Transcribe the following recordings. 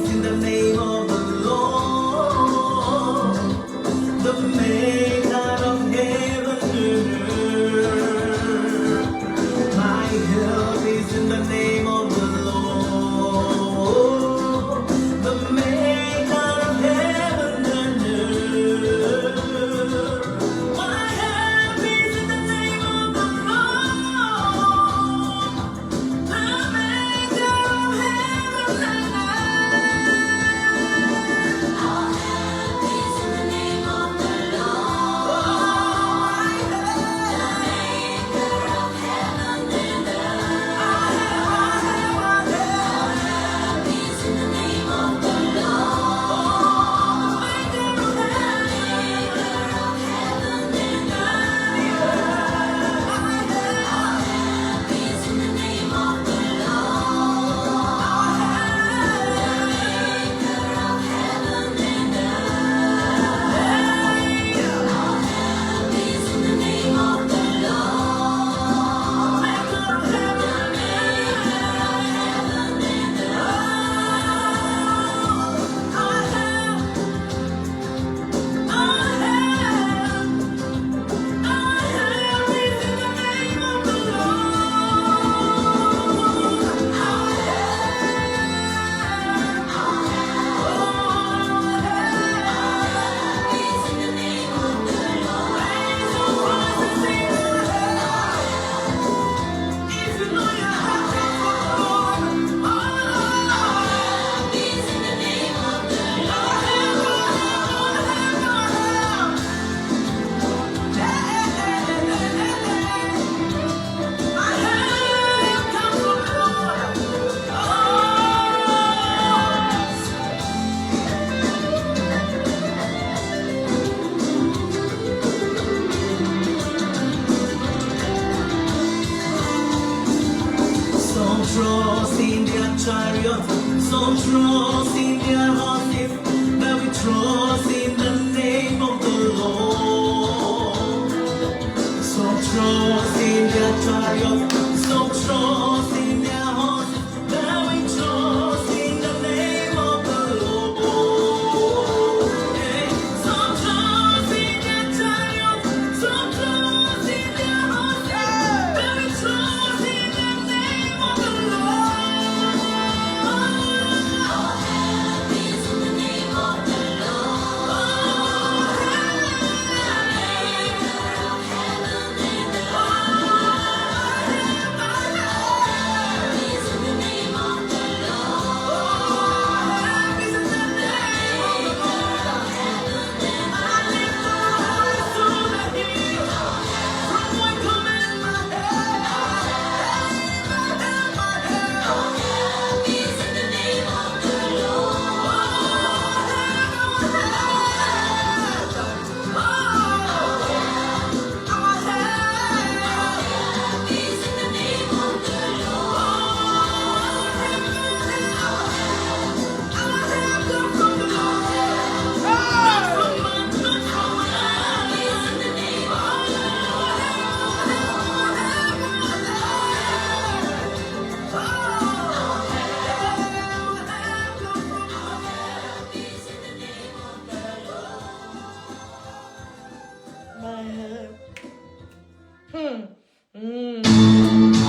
rejoice in the name of the Lord, the maker of heaven and earth. My help is in the name of the Lord, the maker of heaven and earth. My help is in the name of the Lord, the maker of heaven and earth. Our help is in the name of the Lord, the maker of heaven and earth. Our help is in the name of the Lord, maker of heaven and earth. Our help is in the name of the Lord, maker of heaven and earth. Our help is in the name of the Lord, maker of heaven and earth. Our help is in the name of the Some trust in their chariot, some trust in their horses, but we trust in the name of the Lord. Some trust in their chariot, some trust in their horses, but we trust in the name of the Lord. Hey, some trust in their chariot, some trust in their horses, but we trust in the name of the Lord. Our help is in the name of the Lord, maker of heaven and earth. Our help is in the name of the Lord, is in the name of the Lord. I lift my voice to the hill, from whence cometh my help. My help is in the name of the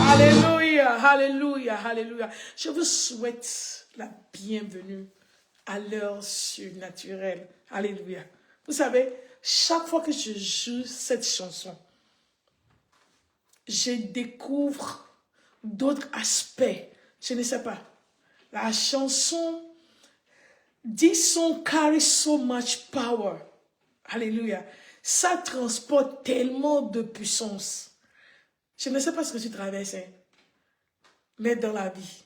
Alléluia, alléluia, alléluia. Je vous souhaite la bienvenue à l'heure surnaturelle. Alléluia. Vous savez, chaque fois que je joue cette chanson, je découvre d'autres aspects. Je ne sais pas. La chanson This song carries so much power. Alléluia. Ça transporte tellement de puissance. Je ne sais pas ce que tu traverses, hein, mais dans la vie,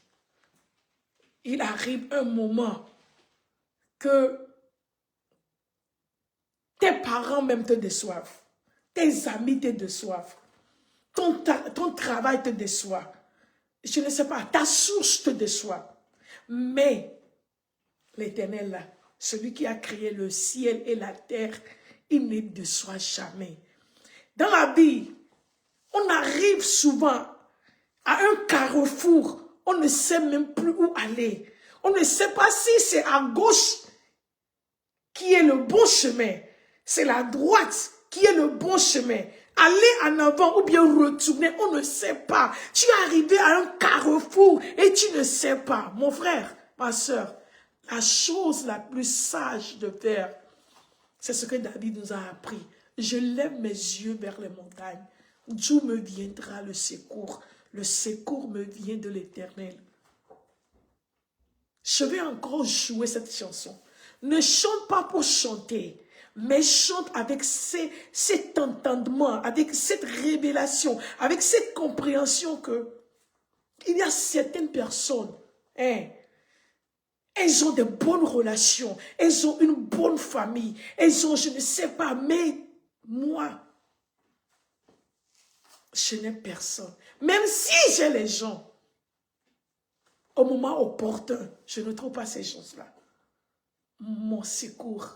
il arrive un moment que tes parents même te déçoivent, tes amis te déçoivent, ton travail te déçoit, je ne sais pas, ta source te déçoit, mais l'Éternel là, celui qui a créé le ciel et la terre, il ne déçoit jamais. Dans la vie, on arrive souvent à un carrefour, on ne sait même plus où aller. On ne sait pas si c'est à gauche qui est le bon chemin. C'est la droite qui est le bon chemin. Aller en avant ou bien retourner, on ne sait pas. Tu es arrivé à un carrefour et tu ne sais pas. Mon frère, ma soeur, la chose la plus sage de faire, c'est ce que David nous a appris. Je lève mes yeux vers les montagnes. D'où me viendra le secours? Le secours me vient de l'Éternel. Je vais encore jouer cette chanson. Ne chante pas pour chanter, mais chante avec cet entendement, avec cette révélation, avec cette compréhension que il y a certaines personnes, elles ont de bonnes relations, elles ont une bonne famille, elles ont, je ne sais pas, mais moi, je n'ai personne. Même si j'ai les gens, au moment opportun, je ne trouve pas ces choses-là. Mon secours,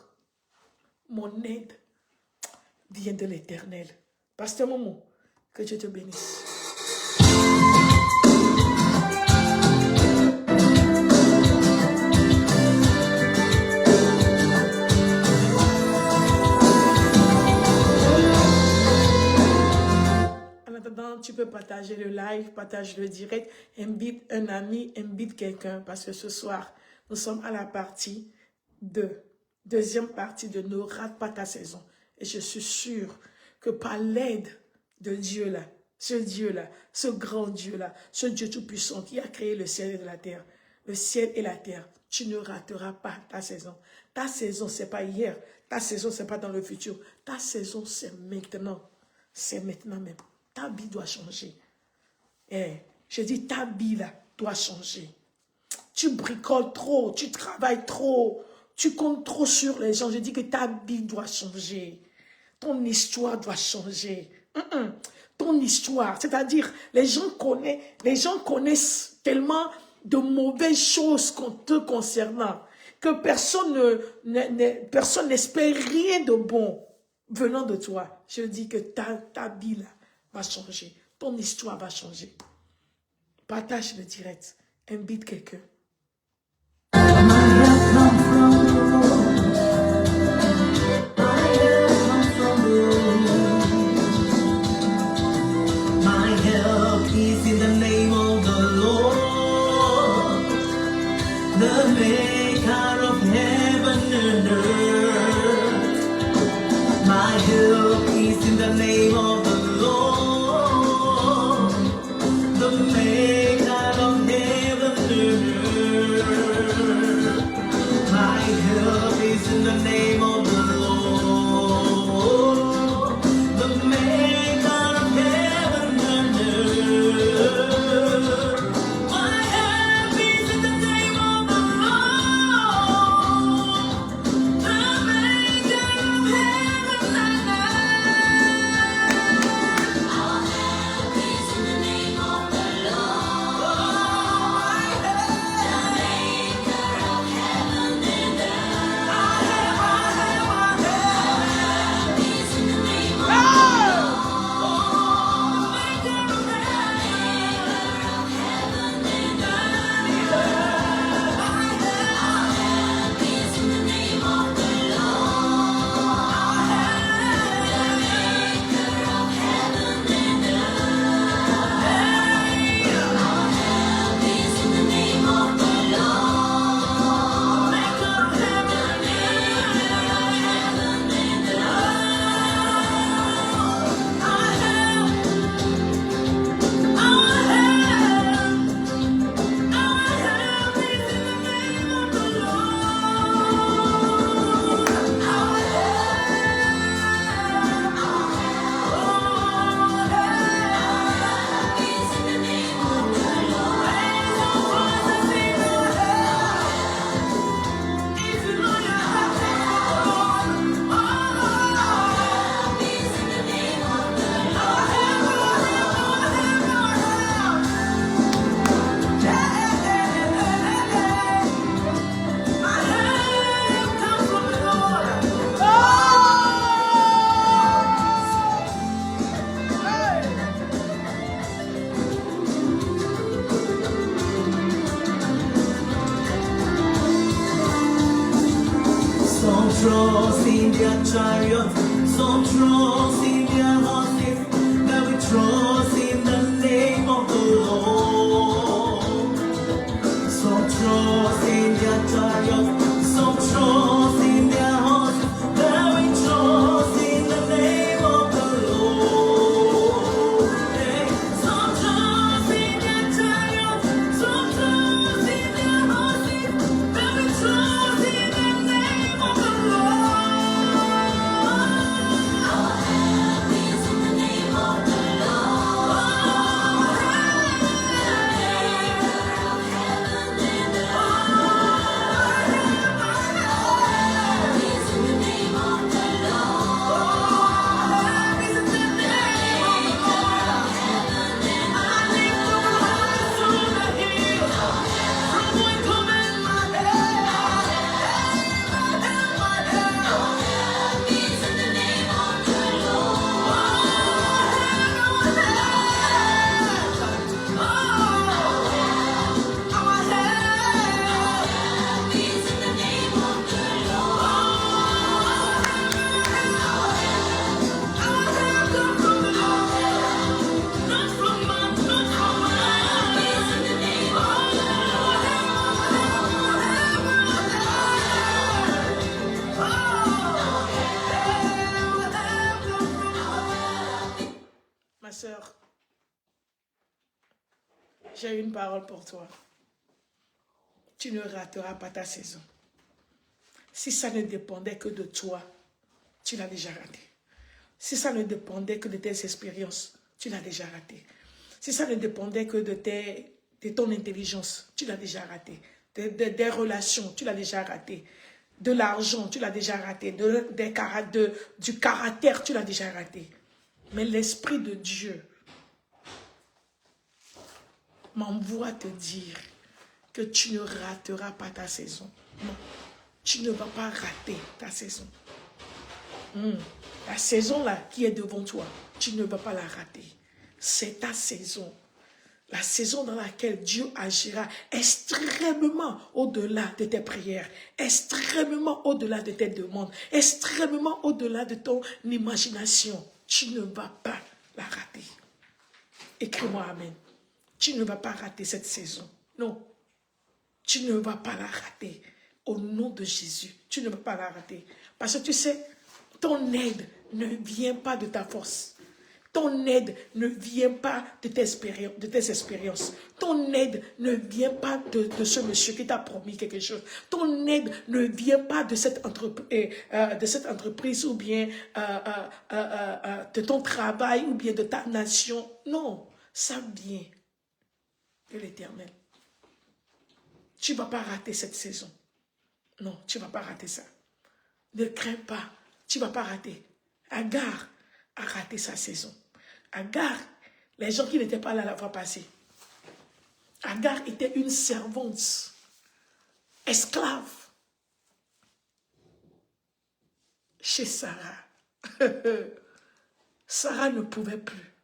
mon aide vient de l'Éternel. Pasteur Momo, que Dieu te bénisse. En attendant, tu peux partager le live, partage le direct, invite un ami, invite quelqu'un, parce que ce soir, nous sommes à la partie 2. Deuxième partie de Ne rate pas ta saison. Et je suis sûre que par l'aide de Dieu là, ce grand Dieu là, ce Dieu tout-puissant qui a créé le ciel et la terre, le ciel et la terre, tu ne rateras pas ta saison. Ta saison, c'est pas hier. Ta saison, c'est pas dans le futur. Ta saison, c'est maintenant. C'est maintenant même. Ta vie doit changer. Je dis, ta vie là doit changer. Tu bricoles trop, tu travailles trop, tu comptes trop sur les gens. Je dis que ta vie doit changer. Ton histoire doit changer. Ton histoire, c'est-à-dire les gens connaissent tellement de mauvaises choses te concernant que personne n'espère rien de bon venant de toi. Je dis que ta vie là va changer. Ton histoire va changer. Partage le direct. Invite quelqu'un. trust in their chariots, some trust in their horses, but we trust in the name of the Lord. Some trust in their chariots, some trust in their horses, but we trust in the name of the Lord. Hey, some trust in their chariots, some trust in their horses, but we trust in the name of the Lord. Our help is in the name of the Ma sœur, j'ai une parole pour toi. Tu ne rateras pas ta saison. Si ça ne dépendait que de toi, tu l'as déjà raté. Si ça ne dépendait que de tes expériences, tu l'as déjà raté. Si ça ne dépendait que de ton intelligence, tu l'as déjà raté. Des relations, tu l'as déjà raté. De l'argent, tu l'as déjà raté. Du caractère, tu l'as déjà raté. Mais l'Esprit de Dieu m'envoie te dire que tu ne rateras pas ta saison. Non, tu ne vas pas rater ta saison. La saison là qui est devant toi, tu ne vas pas la rater. C'est ta saison. La saison dans laquelle Dieu agira extrêmement au-delà de tes prières, extrêmement au-delà de tes demandes, extrêmement au-delà de ton imagination. Tu ne vas pas la rater. Écris-moi Amen. Tu ne vas pas rater cette saison. Non. Tu ne vas pas la rater. Au nom de Jésus, tu ne vas pas la rater. Parce que tu sais, ton aide ne vient pas de ta force. Ton aide ne vient pas de tes expériences. Ton aide ne vient pas de ce monsieur qui t'a promis quelque chose. Ton aide ne vient pas de cette entreprise ou bien de ton travail ou bien de ta nation. Non, ça vient de l'Éternel. Tu ne vas pas rater cette saison. Non, tu ne vas pas rater ça. Ne crains pas, tu ne vas pas rater. Agar a raté sa saison. Agar, les gens qui n'étaient pas là la fois passée. Agar était une servante, esclave, chez Sarah. Sarah ne pouvait plus.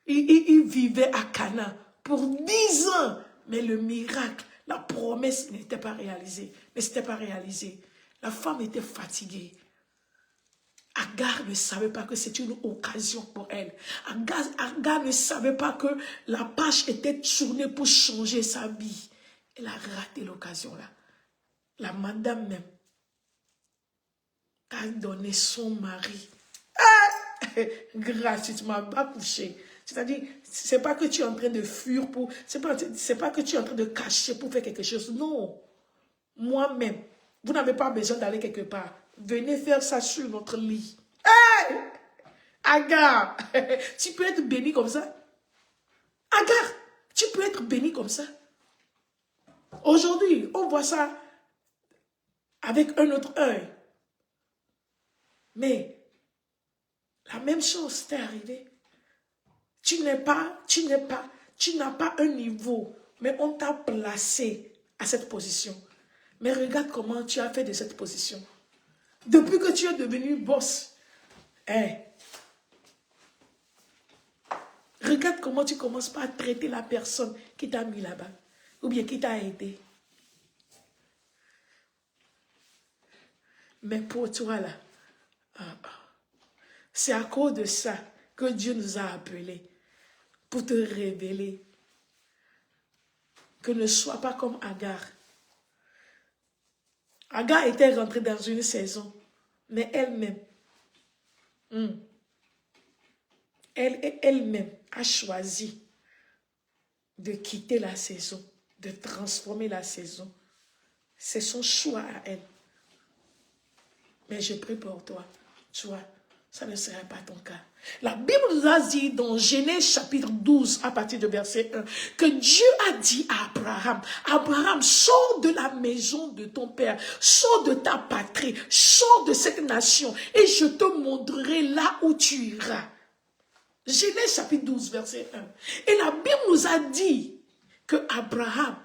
Il vivait à Canaan pour 10 ans. Mais le miracle, la promesse n'était pas réalisée. Ne s'était pas réalisée. La femme était fatiguée. Agar ne savait pas que c'était une occasion pour elle. Agar ne savait pas que la page était tournée pour changer sa vie. Elle a raté l'occasion là. La madame même a donné son mari gratuitement, pas couché. C'est-à-dire, c'est pas que tu es en train de fuir pour... C'est pas que tu es en train de cacher pour faire quelque chose. Non. Moi-même, vous n'avez pas besoin d'aller quelque part. Venez faire ça sur notre lit. Hey! Agar, tu peux être béni comme ça. Agar, tu peux être béni comme ça. Aujourd'hui, on voit ça avec un autre œil. Mais la même chose t'est arrivée. Tu n'as pas un niveau, mais on t'a placé à cette position. Mais regarde comment tu as fait de cette position. Depuis que tu es devenu boss, regarde comment tu commences pas à traiter la personne qui t'a mis là-bas, ou bien qui t'a aidé. Mais pour toi, là, c'est à cause de ça que Dieu nous a appelés pour te révéler que ne sois pas comme Agar. Agar était rentrée dans une saison, mais elle-même, elle-même a choisi de quitter la saison, de transformer la saison. C'est son choix à elle. Mais je prie pour toi, tu vois, ça ne sera pas ton cas. La Bible nous a dit dans Genèse chapitre 12, à partir de verset 1, que Dieu a dit à Abraham, Abraham, sors de la maison de ton père, sors de ta patrie, sors de cette nation, et je te montrerai là où tu iras. Genèse chapitre 12, verset 1. Et la Bible nous a dit que Abraham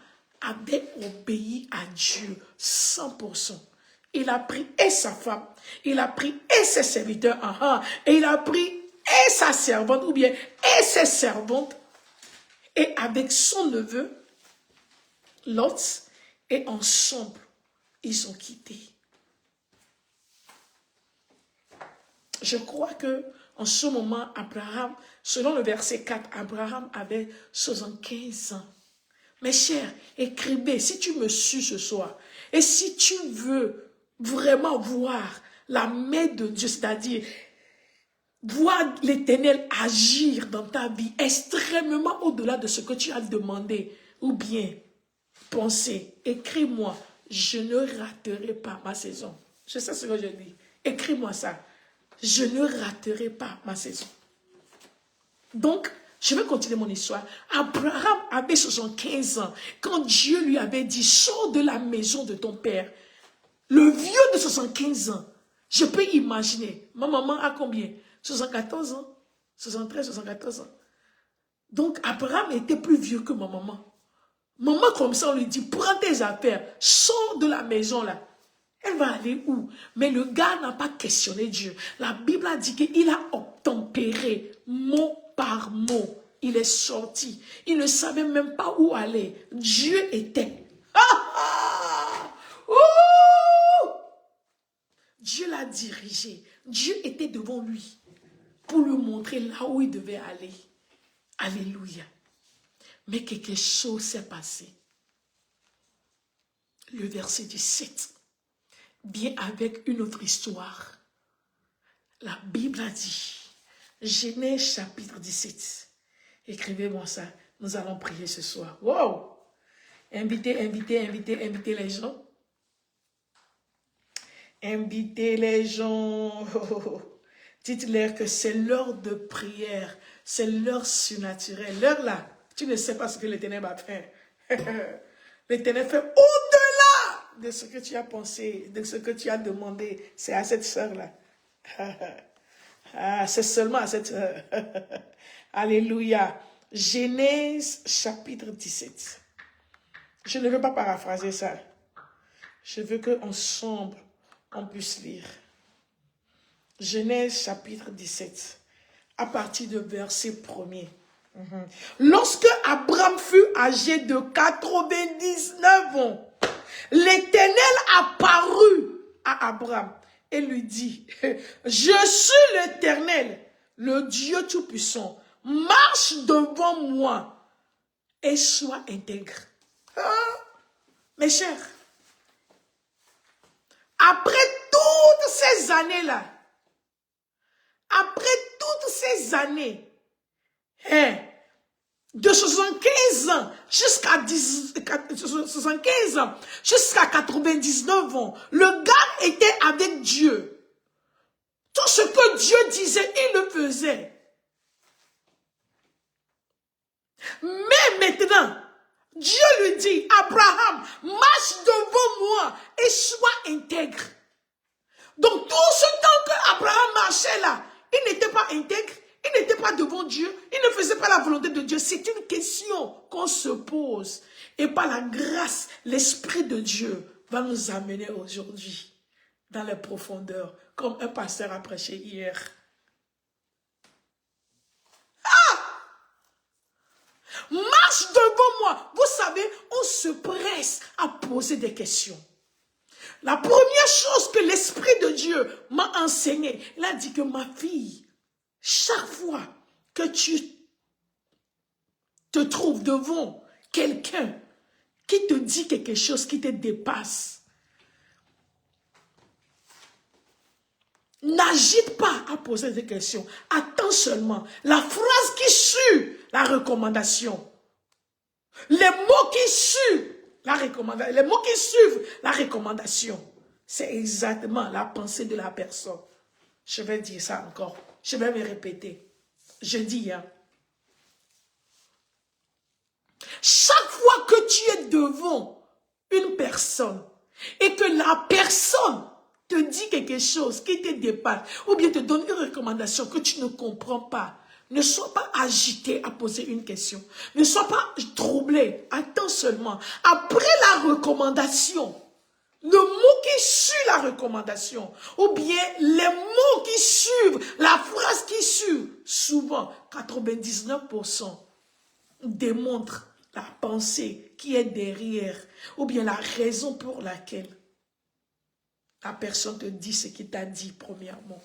avait obéi à Dieu 100%. Il a pris et sa femme, il a pris et ses serviteurs, et il a pris et sa servante, ou bien et ses servantes, et avec son neveu, Lot, et ensemble, ils ont quitté. Je crois que en ce moment, Abraham, selon le verset 4, Abraham avait 75 ans. Mes chers, écrivez, si tu me suis ce soir, et si tu veux vraiment voir la main de Dieu, c'est-à-dire voir l'Éternel agir dans ta vie extrêmement au-delà de ce que tu as demandé ou bien pensé, écris-moi, je ne raterai pas ma saison. Je sais ce que je dis. Écris-moi ça. Je ne raterai pas ma saison. Donc, je vais continuer mon histoire. Abraham avait 75 ans quand Dieu lui avait dit, sors de la maison de ton père. Le vieux de 75 ans, je peux imaginer. Ma maman a combien? 74 ans, 73, 74 ans. Donc, Abraham était plus vieux que ma maman. Maman, comme ça, on lui dit, prends tes affaires, sors de la maison là. Elle va aller où? Mais le gars n'a pas questionné Dieu. La Bible a dit qu'il a obtempéré mot par mot. Il est sorti. Il ne savait même pas où aller. Dieu était. Dieu l'a dirigé. Dieu était devant lui pour lui montrer là où il devait aller. Alléluia. Mais quelque chose s'est passé. Le verset 17 vient avec une autre histoire. La Bible a dit, Genèse chapitre 17. Écrivez-moi ça. Nous allons prier ce soir. Wow! Invitez les gens. Invitez les gens. Dites-leur que c'est l'heure de prière. C'est l'heure surnaturelle. L'heure là, tu ne sais pas ce que l'Éternel va faire. L'Éternel fait au-delà de ce que tu as pensé, de ce que tu as demandé. C'est à cette sœur-là. C'est seulement à cette heure. Alléluia. Genèse chapitre 17. Je ne veux pas paraphraser ça. Je veux qu'ensemble, on puisse lire. Genèse chapitre 17. À partir de verset 1er. Lorsque Abraham fut âgé de 99 ans, l'Éternel apparut à Abraham et lui dit, je suis l'Éternel, le Dieu Tout-Puissant. Marche devant moi et sois intègre. Mes chers, après toutes ces années-là, de 75 ans jusqu'à 75 ans, jusqu'à 99 ans, le gars était avec Dieu. Tout ce que Dieu disait, il le faisait. Mais maintenant, Dieu lui dit, Abraham, marche devant moi et sois intègre. Donc tout ce temps que Abraham marchait là, il n'était pas intègre, il n'était pas devant Dieu, il ne faisait pas la volonté de Dieu. C'est une question qu'on se pose. Et par la grâce, l'Esprit de Dieu va nous amener aujourd'hui dans les profondeurs, comme un pasteur a prêché hier. Marche devant moi. Vous savez, on se presse à poser des questions. La première chose que l'Esprit de Dieu m'a enseigné, il a dit que ma fille, chaque fois que tu te trouves devant quelqu'un qui te dit quelque chose qui te dépasse, n'agite pas à poser des questions. Attends seulement la phrase qui suit la recommandation. Les mots qui suivent la recommandation. Les mots qui suivent la recommandation. C'est exactement la pensée de la personne. Je vais dire ça encore. Je vais me répéter. Je dis, hein. Chaque fois que tu es devant une personne et que la personne te dit quelque chose qui te dépasse ou bien te donne une recommandation que tu ne comprends pas, ne sois pas agité à poser une question. Ne sois pas troublé. Attends seulement. Après la recommandation, le mot qui suit la recommandation, ou bien les mots qui suivent, la phrase qui suit, souvent, 99% démontrent la pensée qui est derrière, ou bien la raison pour laquelle la personne te dit ce qu'il t'a dit premièrement.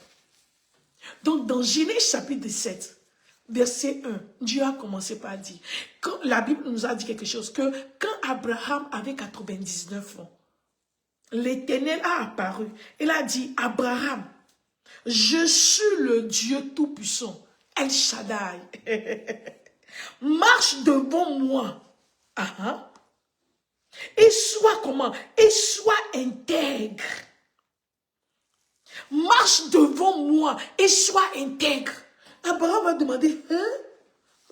Donc, dans Genèse chapitre 17, verset 1, Dieu a commencé par dire, quand la Bible nous a dit quelque chose, que quand Abraham avait 99 ans, l'Éternel a apparu. Il a dit, Abraham, je suis le Dieu Tout-Puissant, El Shaddai. Marche devant moi. Et sois comment? Et sois intègre. Marche devant moi et sois intègre. Abraham a demandé, hein?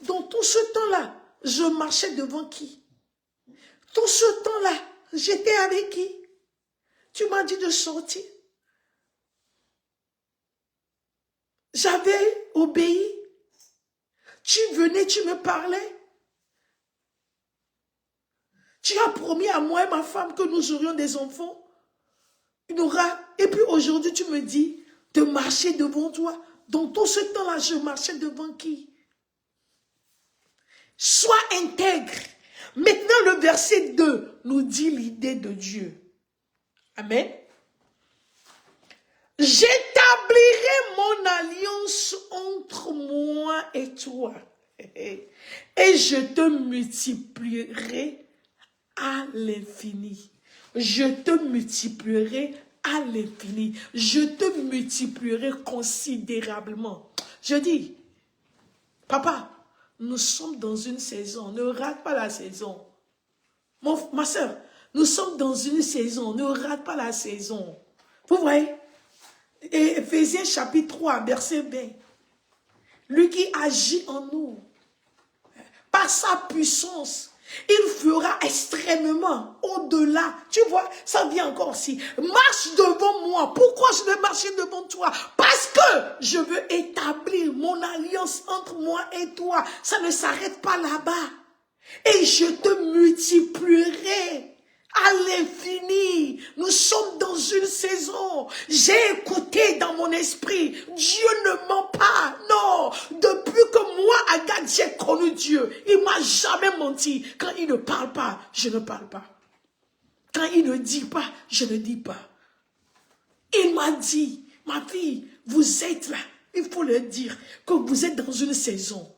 Dans tout ce temps-là, je marchais devant qui? Tout ce temps-là, j'étais avec qui? Tu m'as dit de sortir. J'avais obéi. Tu venais, tu me parlais. Tu as promis à moi et ma femme que nous aurions des enfants. Et puis aujourd'hui, tu me dis de marcher devant toi. Dans tout ce temps-là, je marchais devant qui? Sois intègre. Maintenant, le verset 2 nous dit l'idée de Dieu. Amen. J'établirai mon alliance entre moi et toi. Et je te multiplierai à l'infini. Je te multiplierai à l'infini. Je te multiplierai considérablement. Je dis, papa, nous sommes dans une saison. Ne rate pas la saison. Ma soeur, nous sommes dans une saison. Ne rate pas la saison. Vous voyez? Et Éphésiens chapitre 3, verset 20. Lui qui agit en nous, par sa puissance, il fera extrêmement au-delà. Tu vois, ça vient encore aussi. Marche devant moi. Pourquoi je vais marcher devant toi? Parce que je veux établir mon alliance entre moi et toi. Ça ne s'arrête pas là-bas. Et je te multiplierai à l'infini. Nous sommes dans une saison. J'ai écouté dans mon esprit. Dieu ne ment pas. Non. Depuis que moi, Agathe, j'ai connu Dieu, il m'a jamais menti. Quand il ne parle pas, je ne parle pas. Quand il ne dit pas, je ne dis pas. Il m'a dit, ma fille, vous êtes là. Il faut le dire que vous êtes dans une saison.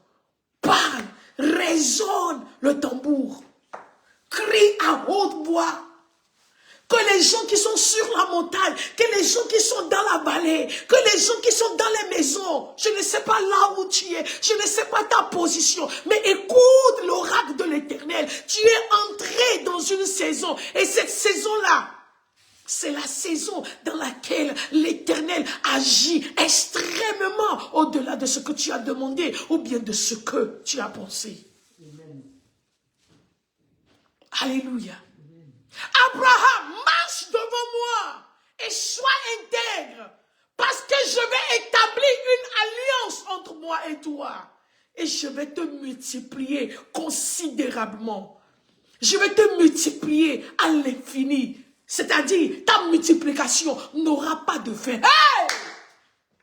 Parle, résonne le tambour. Crie à haute voix. Que les gens qui sont sur la montagne, que les gens qui sont dans la vallée, que les gens qui sont dans les maisons, je ne sais pas là où tu es, je ne sais pas ta position, mais écoute l'oracle de l'Éternel. Tu es entré dans une saison et cette saison-là, c'est la saison dans laquelle l'Éternel agit extrêmement au-delà de ce que tu as demandé ou bien de ce que tu as pensé. Amen. Alléluia. Abraham, marche devant moi et sois intègre parce que je vais établir une alliance entre moi et toi et je vais te multiplier considérablement. Je vais te multiplier à l'infini. C'est-à-dire, ta multiplication n'aura pas de fin. Hey!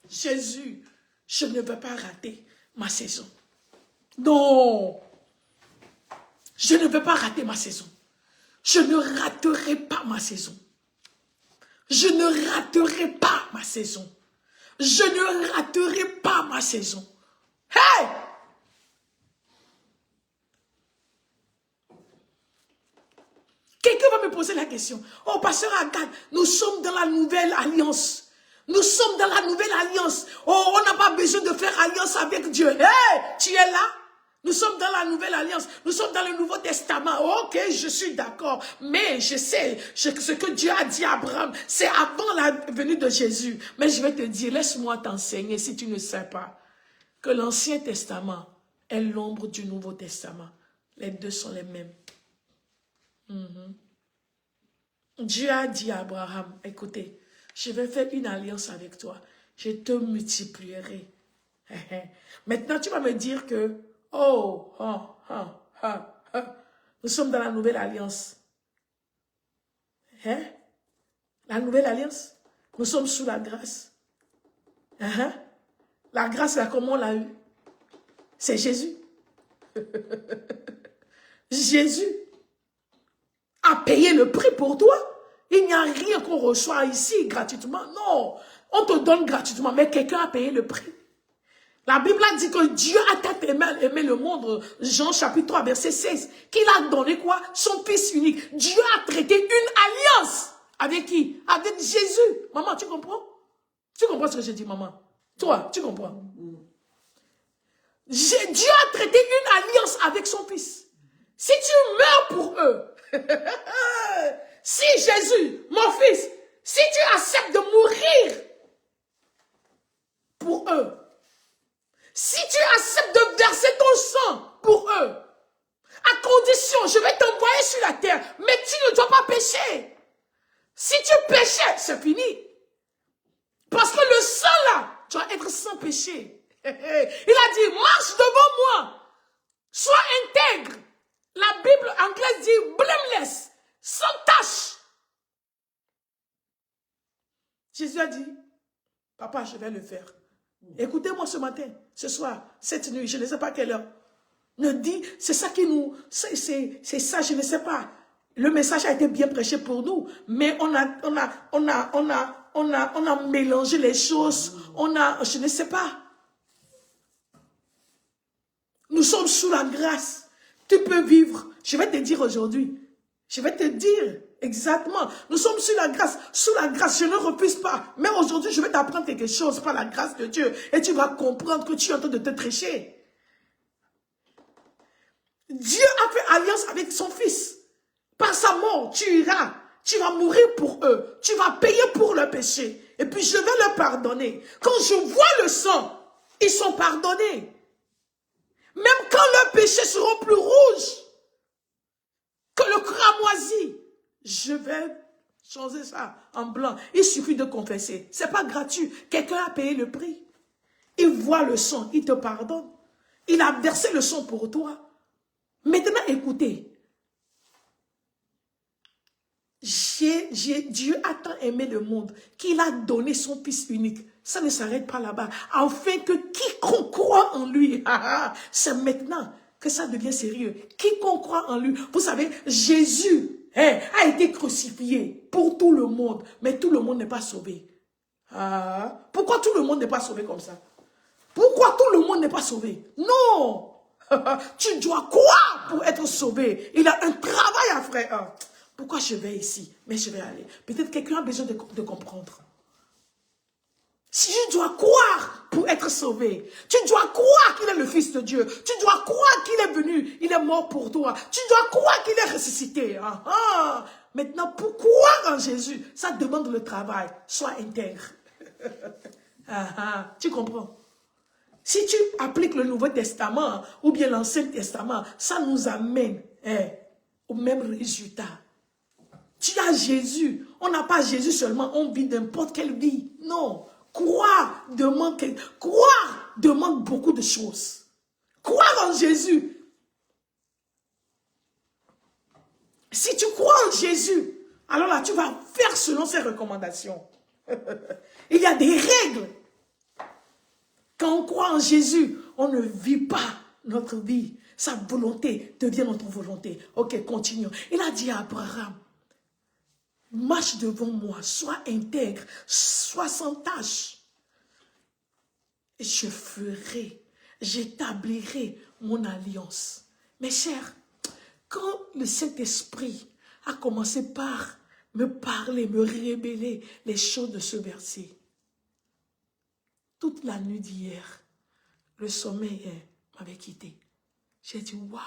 Jésus, je ne vais pas rater ma saison. Non. Je ne vais pas rater ma saison. Je ne raterai pas ma saison. Je ne raterai pas ma saison. Je ne raterai pas ma saison. Hey! Quelqu'un va me poser la question. Oh, pasteur Agathe, nous sommes dans la nouvelle alliance. Nous sommes dans la nouvelle alliance. Oh, on n'a pas besoin de faire alliance avec Dieu. Hey, tu es là? Nous sommes dans la nouvelle alliance. Nous sommes dans le Nouveau Testament. Ok, je suis d'accord. Mais je sais ce que Dieu a dit à Abraham. C'est avant la venue de Jésus. Mais je vais te dire, laisse-moi t'enseigner si tu ne sais pas. Que l'Ancien Testament est l'ombre du Nouveau Testament. Les deux sont les mêmes. Dieu a dit à Abraham, écoutez, je vais faire une alliance avec toi. Je te multiplierai. Maintenant, tu vas me dire que, nous sommes dans la nouvelle alliance. Hein? La nouvelle alliance? Nous sommes sous la grâce. La grâce, là, comment on l'a eu? C'est Jésus. Jésus a payé le prix pour toi. Il n'y a rien qu'on reçoit ici gratuitement. Non, on te donne gratuitement, mais quelqu'un a payé le prix. La Bible a dit que Dieu a tant aimé le monde, Jean chapitre 3, verset 16, qu'il a donné quoi? Son Fils unique. Dieu a traité une alliance. Avec qui? Avec Jésus. Maman, tu comprends? Tu comprends ce que je dis, maman? Toi, tu comprends? Dieu a traité une alliance avec son Fils. Si tu meurs pour eux, si Jésus, mon fils, si tu acceptes de mourir pour eux, si tu acceptes de verser ton sang pour eux, à condition, je vais t'envoyer sur la terre, mais tu ne dois pas pécher. Si tu péchais, c'est fini. Parce que le sang là, doit être sans péché. Il a dit, marche devant moi, sois intègre. La Bible anglaise dit blameless, sans tache. Jésus a dit, papa, je vais le faire. Écoutez-moi ce matin, ce soir, cette nuit, je ne sais pas quelle heure. Ne dit, c'est ça qui nous, c'est ça, je ne sais pas. Le message a été bien prêché pour nous, mais on a mélangé les choses, je ne sais pas. Nous sommes sous la grâce. Tu peux vivre, je vais te dire aujourd'hui, je vais te dire exactement, nous sommes sous la grâce, je ne refuse pas, mais aujourd'hui je vais t'apprendre quelque chose par la grâce de Dieu, et tu vas comprendre que tu es en train de te trécher. Dieu a fait alliance avec son Fils, par sa mort, tu iras, tu vas mourir pour eux, tu vas payer pour le péché, et puis je vais leur pardonner. Quand je vois le sang, ils sont pardonnés. Même quand leurs péchés seront plus rouges que le cramoisi, je vais changer ça en blanc. Il suffit de confesser. Ce n'est pas gratuit. Quelqu'un a payé le prix. Il voit le sang, il te pardonne. Il a versé le sang pour toi. Maintenant, écoutez. Dieu a tant aimé le monde qu'il a donné son Fils unique. Ça ne s'arrête pas là-bas. Afin que quiconque croit en lui, c'est maintenant que ça devient sérieux. Quiconque croit en lui. Vous savez, Jésus a été crucifié pour tout le monde. Mais tout le monde n'est pas sauvé. Pourquoi tout le monde n'est pas sauvé comme ça? Pourquoi tout le monde n'est pas sauvé? Non. Tu dois croire pour être sauvé. Il a un travail à faire. Pourquoi je vais ici? Mais je vais aller. Peut-être quelqu'un a besoin de comprendre. Si tu dois croire pour être sauvé, tu dois croire qu'il est le Fils de Dieu, tu dois croire qu'il est venu, il est mort pour toi, tu dois croire qu'il est ressuscité. Maintenant, pour croire en Jésus, ça demande le travail. Sois intègre. Tu comprends? Si tu appliques le Nouveau Testament ou bien l'Ancien Testament, ça nous amène au même résultat. Tu as Jésus. On n'a pas Jésus seulement, on vit n'importe quelle vie. Non. Croire demande beaucoup de choses. Croire en Jésus. Si tu crois en Jésus, alors là, tu vas faire selon ses recommandations. Il y a des règles. Quand on croit en Jésus, on ne vit pas notre vie. Sa volonté devient notre volonté. Ok, continuons. Il a dit à Abraham, marche devant moi, sois intègre, sois sans tâche. Et je ferai, j'établirai mon alliance. Mes chers, quand le Saint-Esprit a commencé par me parler, me révéler les choses de ce verset, toute la nuit d'hier, le sommeil m'avait quitté. J'ai dit, waouh!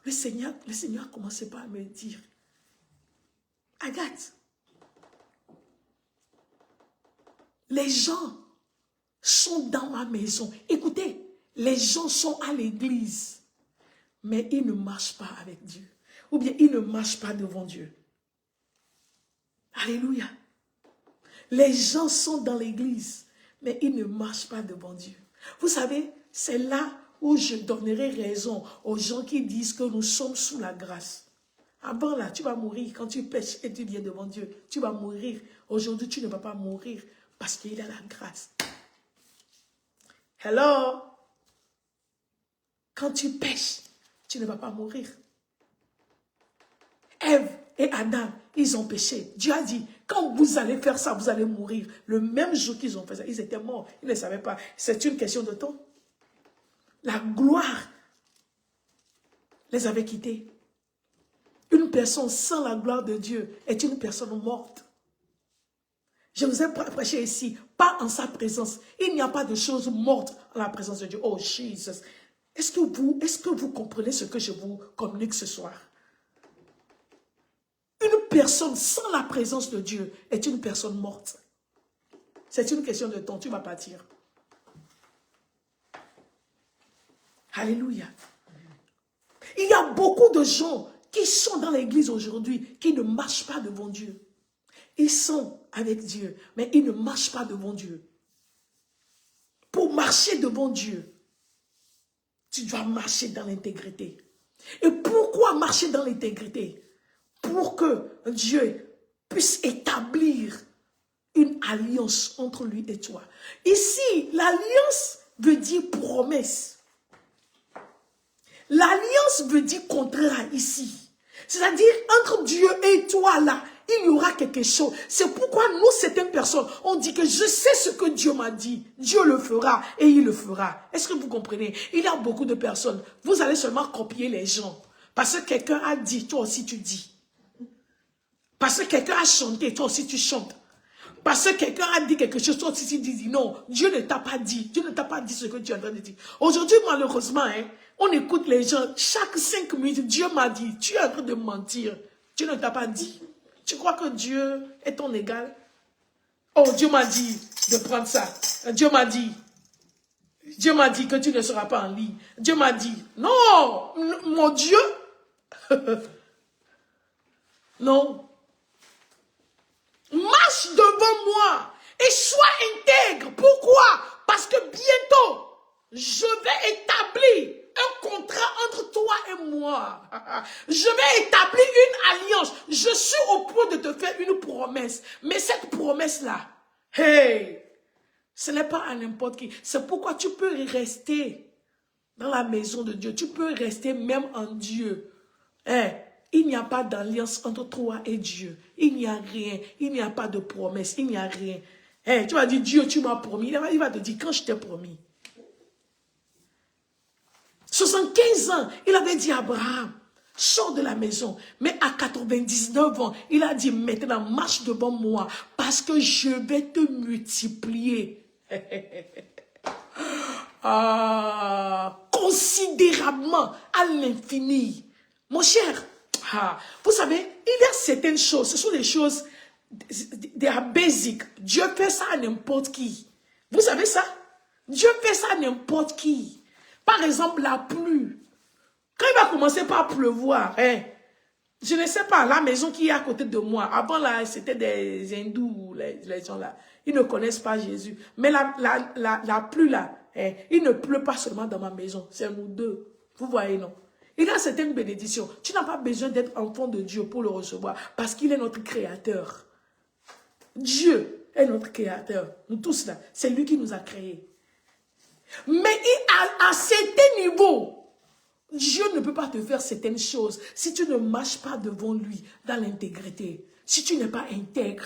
Le Seigneur a commencé par me dire, Agathe, les gens sont dans ma maison. Écoutez, les gens sont à l'église, mais ils ne marchent pas avec Dieu. Ou bien ils ne marchent pas devant Dieu. Alléluia. Les gens sont dans l'église, mais ils ne marchent pas devant Dieu. Vous savez, c'est là où je donnerai raison aux gens qui disent que nous sommes sous la grâce. Avant là, tu vas mourir quand tu pêches et tu viens devant Dieu. Tu vas mourir. Aujourd'hui, tu ne vas pas mourir parce qu'il a la grâce. Hello? Quand tu pêches, tu ne vas pas mourir. Ève et Adam, ils ont péché. Dieu a dit, quand vous allez faire ça, vous allez mourir. Le même jour qu'ils ont fait ça, ils étaient morts. Ils ne savaient pas. C'est une question de temps. La gloire les avait quittés. Une personne sans la gloire de Dieu est une personne morte. Je vous ai prêché ici, pas en sa présence. Il n'y a pas de choses mortes en la présence de Dieu. Oh, Jesus. Est-ce que vous comprenez ce que je vous communique ce soir? Une personne sans la présence de Dieu est une personne morte. C'est une question de temps, tu vas partir. Alléluia. Il y a beaucoup de gens qui sont dans l'église aujourd'hui, qui ne marchent pas devant Dieu. Ils sont avec Dieu, mais ils ne marchent pas devant Dieu. Pour marcher devant Dieu, tu dois marcher dans l'intégrité. Et pourquoi marcher dans l'intégrité? Pour que Dieu puisse établir une alliance entre lui et toi. Ici, l'alliance veut dire promesse. L'alliance veut dire contrat ici. C'est-à-dire, entre Dieu et toi, là, il y aura quelque chose. C'est pourquoi nous, certaines personnes, on dit que je sais ce que Dieu m'a dit. Dieu le fera et il le fera. Est-ce que vous comprenez? Il y a beaucoup de personnes. Vous allez seulement copier les gens. Parce que quelqu'un a dit, toi aussi tu dis. Parce que quelqu'un a chanté, toi aussi tu chantes. Parce que quelqu'un a dit quelque chose, toi aussi tu dis non. Dieu ne t'a pas dit. Dieu ne t'a pas dit ce que tu es en train de dire. Aujourd'hui, malheureusement, on écoute les gens. Chaque 5 minutes, Dieu m'a dit. Tu es en train de mentir. Dieu ne t'a pas dit. Tu crois que Dieu est ton égal? Oh, Dieu m'a dit de prendre ça. Dieu m'a dit que tu ne seras pas en ligne. Dieu m'a dit, non, mon Dieu. Non. Marche devant moi et sois intègre. Pourquoi? Parce que bientôt, je vais établir un contrat entre toi et moi. Je vais établir une alliance. Je suis au point de te faire une promesse. Mais cette promesse-là, hey, ce n'est pas à n'importe qui. C'est pourquoi tu peux rester dans la maison de Dieu. Tu peux rester même en Dieu. Hey, il n'y a pas d'alliance entre toi et Dieu. Il n'y a rien. Il n'y a pas de promesse. Il n'y a rien. Hey, tu vas dire, Dieu, tu m'as promis. Il va te dire, quand je t'ai promis. 75 ans, il avait dit à Abraham, sors de la maison. Mais à 99 ans, il a dit, maintenant, marche devant moi parce que je vais te multiplier. Considérablement à l'infini. Mon cher, vous savez, il y a certaines choses, ce sont des choses, they are basic. Dieu fait ça à n'importe qui. Vous savez ça? Dieu fait ça à n'importe qui. Par exemple, la pluie. Quand il va commencer par pleuvoir, je ne sais pas, la maison qui est à côté de moi, avant là, c'était des hindous, les gens là. Ils ne connaissent pas Jésus. Mais la pluie là, il ne pleut pas seulement dans ma maison, c'est nous deux. Vous voyez, non? Il y a certaines bénédictions. Tu n'as pas besoin d'être enfant de Dieu pour le recevoir, parce qu'il est notre créateur. Dieu est notre créateur. Nous tous là, c'est lui qui nous a créés. Mais à certains niveaux, Dieu ne peut pas te faire certaines choses si tu ne marches pas devant lui dans l'intégrité. si tu n'es pas intègre,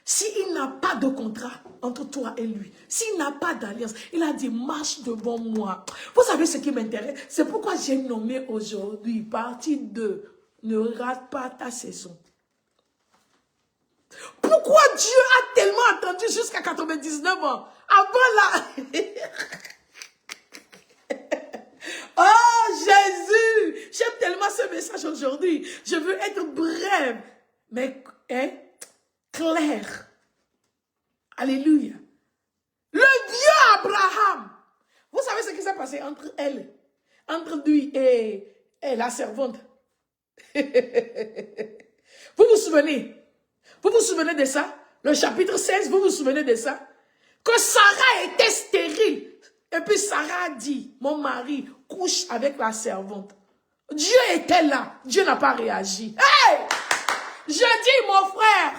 s'il n'a pas de contrat entre toi et lui, s'il n'a pas d'alliance, il a dit, marche devant moi. Vous savez ce qui m'intéresse? C'est pourquoi j'ai nommé aujourd'hui, partie 2, ne rate pas ta saison. Pourquoi Dieu a tellement attendu jusqu'à 99 ans? Avant là... Oh Jésus! J'aime tellement ce message aujourd'hui. Je veux être brève, mais clair. Alléluia. Le vieux Abraham. Vous savez ce qui s'est passé entre elle, entre lui et la servante? Vous vous souvenez? Vous vous souvenez de ça? Le chapitre 16, vous vous souvenez de ça? Que Sarah était stérile. Et puis Sarah a dit, mon mari couche avec la servante. Dieu était là. Dieu n'a pas réagi. Hey! Je dis, mon frère,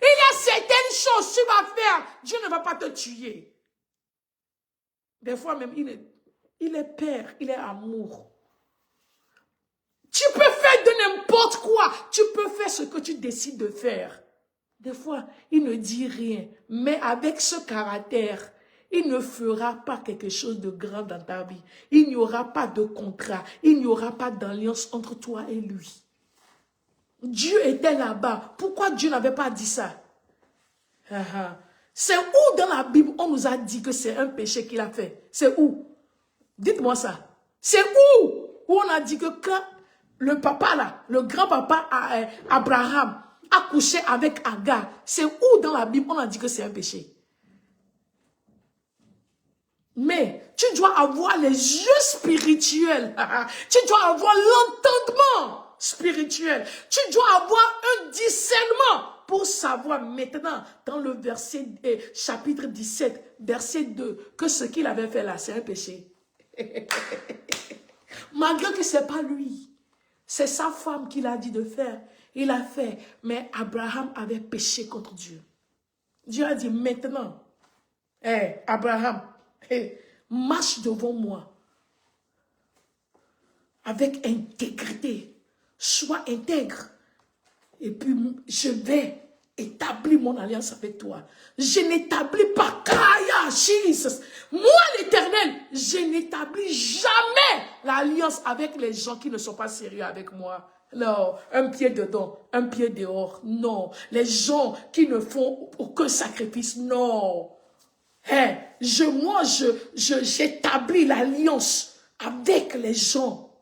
il y a certaines choses que tu vas faire. Dieu ne va pas te tuer. Des fois même, il est père, il est amour. Tu peux faire de n'importe quoi. Tu peux faire ce que tu décides de faire. Des fois, il ne dit rien. Mais avec ce caractère, il ne fera pas quelque chose de grand dans ta vie. Il n'y aura pas de contrat. Il n'y aura pas d'alliance entre toi et lui. Dieu était là-bas. Pourquoi Dieu n'avait pas dit ça? C'est où dans la Bible on nous a dit que c'est un péché qu'il a fait? C'est où? Dites-moi ça. C'est où on a dit que quand le papa là, le grand-papa Abraham a couché avec Agar, c'est où dans la Bible on a dit que c'est un péché? Mais tu dois avoir les yeux spirituels. Tu dois avoir l'entendement spirituel. Tu dois avoir un discernement pour savoir maintenant, dans le verset, chapitre 17, verset 2, que ce qu'il avait fait là, c'est un péché. Malgré que ce n'est pas lui. C'est sa femme qui l'a dit de faire. Il a fait. Mais Abraham avait péché contre Dieu. Dieu a dit maintenant, Abraham, marche devant moi avec intégrité, sois intègre, et puis je vais établir mon alliance avec toi. Je n'établis pas, Kaya, Jesus, moi l'Éternel, je n'établis jamais l'alliance avec les gens qui ne sont pas sérieux avec moi. Non, un pied dedans, un pied dehors, non. Les gens qui ne font aucun sacrifice, non. J'établis l'alliance avec les gens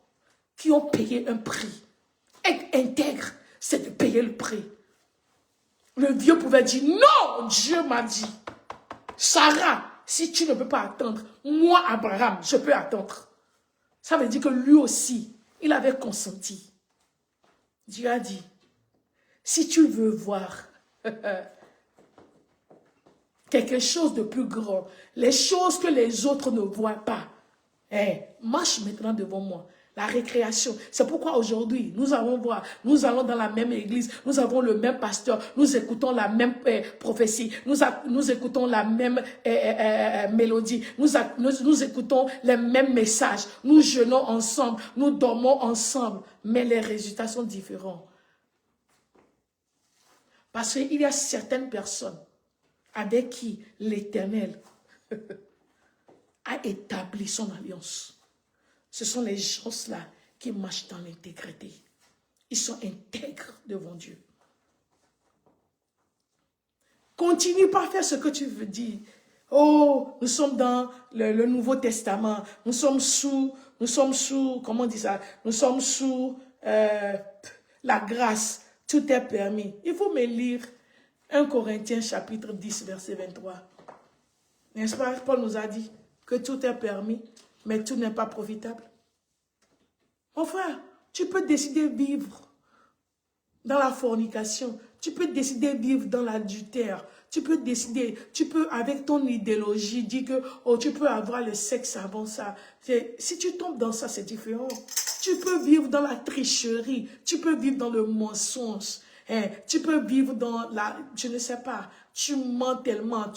qui ont payé un prix. Être intègre, c'est de payer le prix. Le vieux pouvait dire, non, Dieu m'a dit, Sarah, si tu ne peux pas attendre, moi, Abraham, je peux attendre. Ça veut dire que lui aussi, il avait consenti. Dieu a dit, si tu veux voir quelque chose de plus grand, les choses que les autres ne voient pas, marche maintenant devant moi. La récréation. C'est pourquoi aujourd'hui, nous allons dans la même église, nous avons le même pasteur, nous écoutons la même prophétie, nous écoutons la même mélodie, nous écoutons les mêmes messages, nous jeûnons ensemble, nous dormons ensemble, mais les résultats sont différents. Parce qu'il y a certaines personnes avec qui l'Éternel a établi son alliance. Ce sont les gens-là qui marchent dans l'intégrité. Ils sont intègres devant Dieu. Continue pas à faire ce que tu veux dire. Oh, nous sommes dans le Nouveau Testament. Nous sommes sous, comment on dit ça? Nous sommes sous la grâce. Tout est permis. Il faut me lire 1 Corinthiens chapitre 10, verset 23. N'est-ce pas? Paul nous a dit que tout est permis, mais tout n'est pas profitable. Mon frère, tu peux décider de vivre dans la fornication. Tu peux décider de vivre dans l'adultère. Tu peux décider, avec ton idéologie, dire que oh, tu peux avoir le sexe avant ça. Si tu tombes dans ça, c'est différent. Tu peux vivre dans la tricherie. Tu peux vivre dans le mensonge. Tu peux vivre dans la... Je ne sais pas. Tu mens tellement.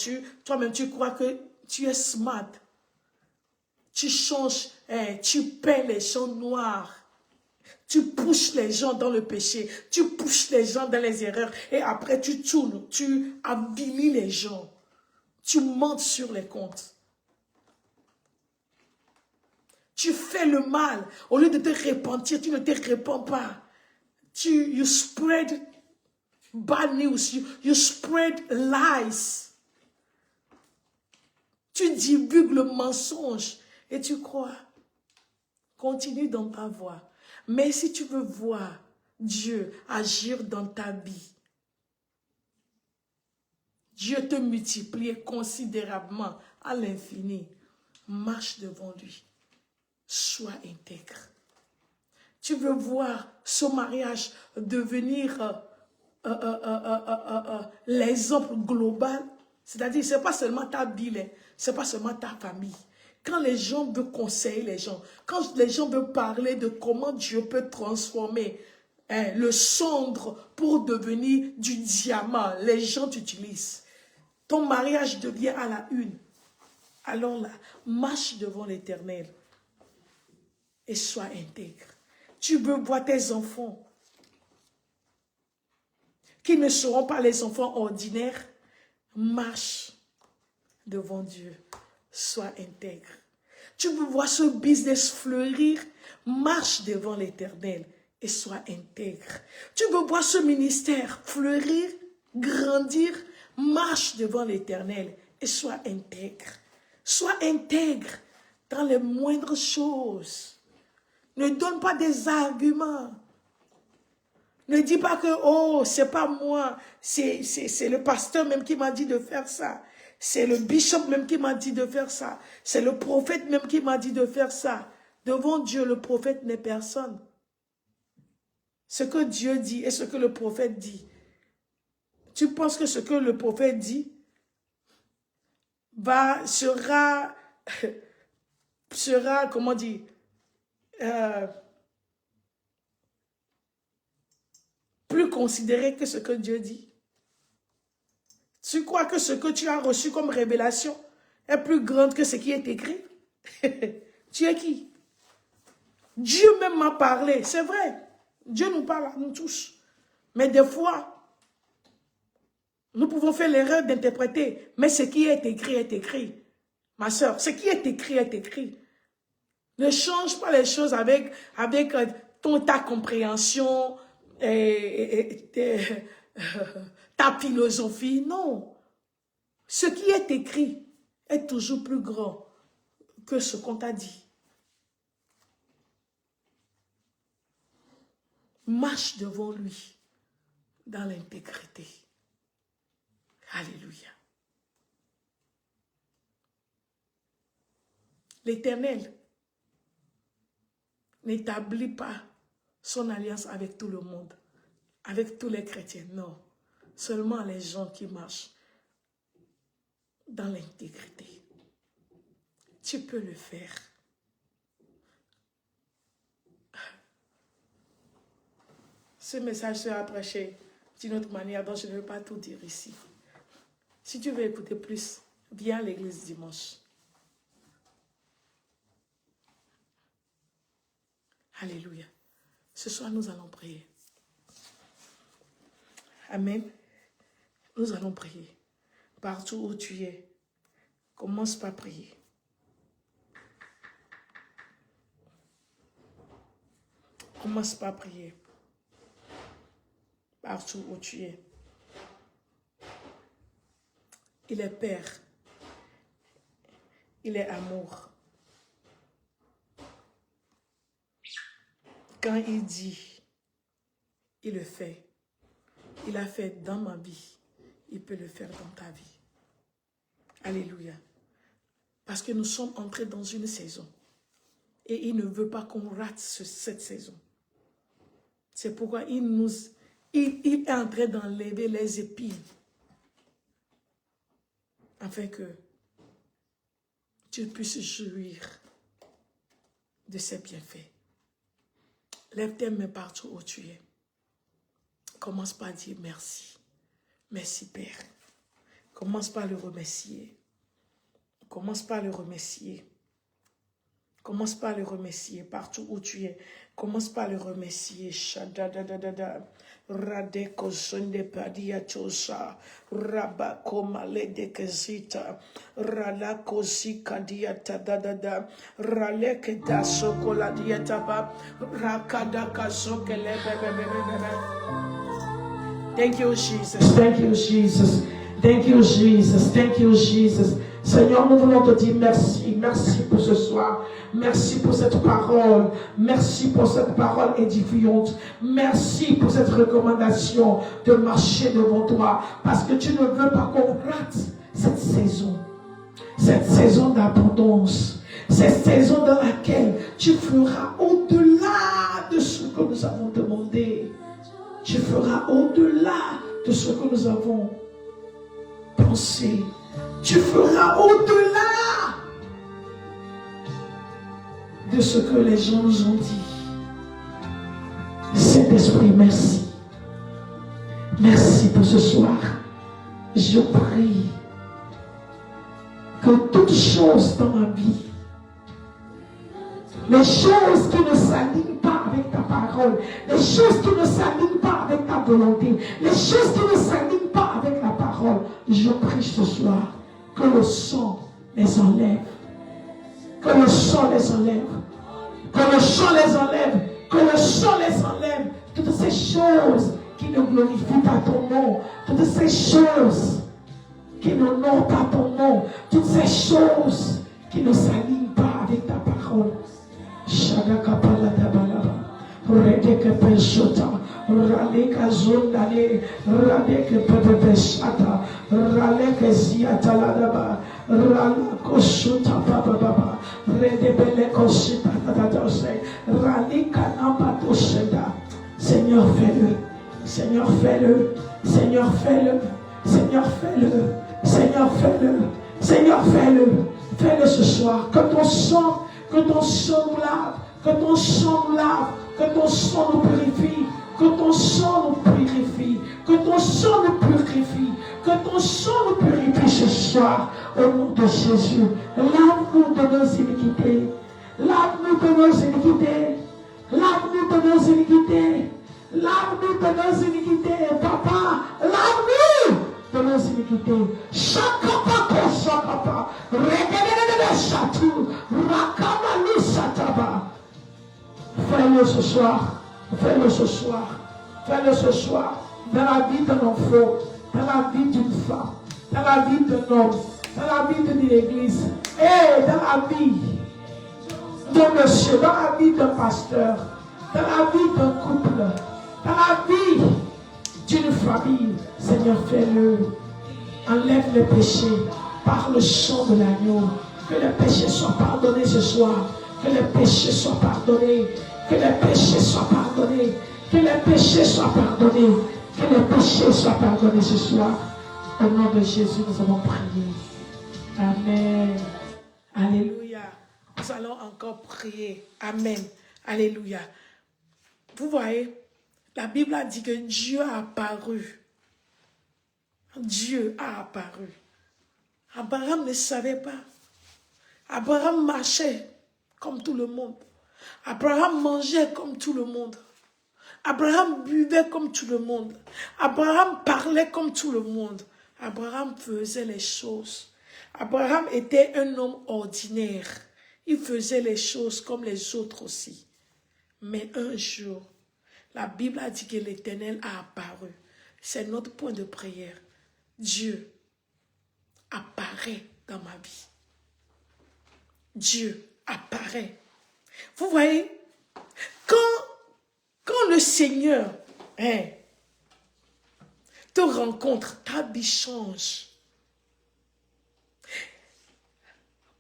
Toi-même, tu crois que tu es smart. Tu changes. Tu peins les champs noirs. Tu pousses les gens dans le péché, tu pousses les gens dans les erreurs et après tu tournes, tu avilis les gens, tu montes sur les comptes. Tu fais le mal, au lieu de te repentir, tu ne te repens pas. You spread bad news, you spread lies. Tu divulgues le mensonge et tu crois. Continue dans ta voie. Mais si tu veux voir Dieu agir dans ta vie, Dieu te multiplier considérablement à l'infini, marche devant lui. Sois intègre. Tu veux voir ce mariage devenir l'exemple global, c'est-à-dire ce n'est pas seulement ta vie, ce n'est pas seulement ta famille. Quand les gens veulent conseiller les gens, quand les gens veulent parler de comment Dieu peut transformer le cendre pour devenir du diamant, les gens t'utilisent. Ton mariage devient à la une. Alors là, marche devant l'Éternel et sois intègre. Tu veux voir tes enfants qui ne seront pas les enfants ordinaires, marche devant Dieu. Sois intègre. Tu veux voir ce business fleurir, marche devant l'Éternel et sois intègre. Tu veux voir ce ministère fleurir, grandir, marche devant l'Éternel et sois intègre. Sois intègre dans les moindres choses. Ne donne pas des arguments. Ne dis pas que, oh, c'est pas moi, c'est le pasteur même qui m'a dit de faire ça. C'est le bishop même qui m'a dit de faire ça. C'est le prophète même qui m'a dit de faire ça. Devant Dieu, le prophète n'est personne. Ce que Dieu dit et ce que le prophète dit. Tu penses que ce que le prophète dit sera, comment dire, plus considéré que ce que Dieu dit? Tu crois que ce que tu as reçu comme révélation est plus grande que ce qui est écrit? Tu es qui? Dieu même m'a parlé, c'est vrai. Dieu nous parle à nous tous. Mais des fois, nous pouvons faire l'erreur d'interpréter. Mais ce qui est écrit est écrit. Ma soeur, ce qui est écrit est écrit. Ne change pas les choses avec ta compréhension, ta philosophie. Non. Ce qui est écrit est toujours plus grand que ce qu'on t'a dit. Marche devant lui dans l'intégrité. Alléluia. L'Éternel n'établit pas son alliance avec tout le monde, avec tous les chrétiens, non. Seulement les gens qui marchent dans l'intégrité. Tu peux le faire. Ce message sera prêché d'une autre manière dont je ne vais pas tout dire ici. Si tu veux écouter plus, viens à l'église dimanche. Alléluia. Ce soir, nous allons prier. Amen. Nous allons prier. Partout où tu es, commence par prier. Commence par prier. Partout où tu es. Il est Père. Il est amour. Quand il dit, il le fait. Il a fait dans ma vie. Il peut le faire dans ta vie. Alléluia. Parce que nous sommes entrés dans une saison. Et il ne veut pas qu'on rate cette saison. C'est pourquoi il est en train d'enlever les épines. Afin que tu puisses jouir de ses bienfaits. Lève tes mains partout où tu es. Commence par dire merci. Merci Père. Commence par le remercier. Commence par le remercier. Commence par le remercier partout où tu es. Commence par le remercier. Shadadadadada. Radeko sonde padia chosa. Rabako malede kezita. Ralako zika diata dadada. Raleke da sokola diata ba. Rakadaka sokele bebebebebe. Thank you, Jesus. Thank you, Jesus. Thank you, Jesus. Thank you, Jesus. Seigneur, nous voulons te dire merci. Merci pour ce soir. Merci pour cette parole. Merci pour cette parole édifiante. Merci pour cette recommandation de marcher devant toi. Parce que tu ne veux pas qu'on rate cette saison. Cette saison d'abondance. Cette saison dans laquelle tu feras au-delà de ce que nous avons demandé. Tu feras au-delà de ce que nous avons pensé. Tu feras au-delà de ce que les gens nous ont dit. Saint-Esprit, merci. Merci pour ce soir. Je prie que toutes choses dans ma vie, les choses qui ne s'alignent pas avec ta parole, les choses qui ne s'alignent pas avec ta volonté, les choses qui ne s'alignent pas avec la parole, je prie ce soir que le sang les enlève. Que le sang les enlève. Que le sang les enlève. Que le sang les enlève. Toutes ces choses qui ne glorifient pas ton nom. Toutes ces choses qui n'honorent pas ton nom. Toutes ces choses qui ne s'alignent pas avec ta parole. Redeke pesota, raleka zondale, radeke pepepesata, raleke ziata ladaba, ralako suta baba, redebele kosita tatose, ralika namatoseda. Seigneur, fais-le. Seigneur, fais-le. Seigneur, fais-le. Seigneur, fais-le. Seigneur, fais-le. Seigneur, fais-le. Fais-le ce soir. Que ton sang nous lave. Que ton sang nous lave. Que ton sang nous purifie. Que ton sang nous purifie. Que ton sang nous purifie. Que ton sang nous purifie ce soir. Au nom de Jésus. Lave-nous de nos iniquités. Lave-nous de nos iniquités. Lave-nous de nos iniquités. Lave-nous de nos iniquités. Papa, lave-nous de nos iniquités. Chakapa ko chakapa. Rekedede chatu. Rakama ni sataba. Fais-le ce soir. Fais-le ce soir. Fais-le ce soir. Dans la vie d'un enfant. Dans la vie d'une femme. Dans la vie d'un homme. Dans la vie d'une église. Et dans la vie de monsieur. Dans la vie d'un pasteur. Dans la vie d'un couple. Dans la vie d'une famille. Seigneur, fais-le. Enlève les péchés par le sang de l'agneau. Que les péchés soient pardonnés ce soir. Que les péchés soient pardonnés. Que les péchés soient pardonnés. Que les péchés soient pardonnés. Que les péchés soient pardonnés ce soir. Au nom de Jésus, nous avons prié. Amen. Alléluia. Nous allons encore prier. Amen. Alléluia. Vous voyez, la Bible a dit que Dieu a apparu. Dieu a apparu. Abraham ne savait pas. Abraham marchait comme tout le monde. Abraham mangeait comme tout le monde. Abraham buvait comme tout le monde. Abraham parlait comme tout le monde. Abraham faisait les choses. Abraham était un homme ordinaire. Il faisait les choses comme les autres aussi. Mais un jour, la Bible a dit que l'Éternel a apparu. C'est notre point de prière. Dieu apparaît dans ma vie. Dieu apparaît. Vous voyez, quand le Seigneur te rencontre, ta vie change.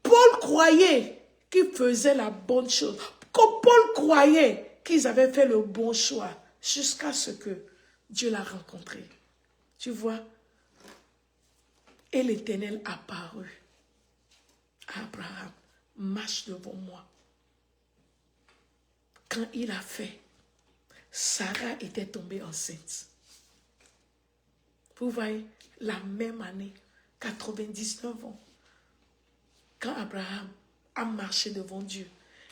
Paul croyait qu'il faisait la bonne chose. Quand Paul croyait qu'ils avaient fait le bon choix jusqu'à ce que Dieu l'a rencontré. Tu vois? Et l'Éternel apparut à Abraham. Marche devant moi. Quand il a fait, Sarah était tombée enceinte. Vous voyez, la même année, 99 ans, quand Abraham a marché devant Dieu,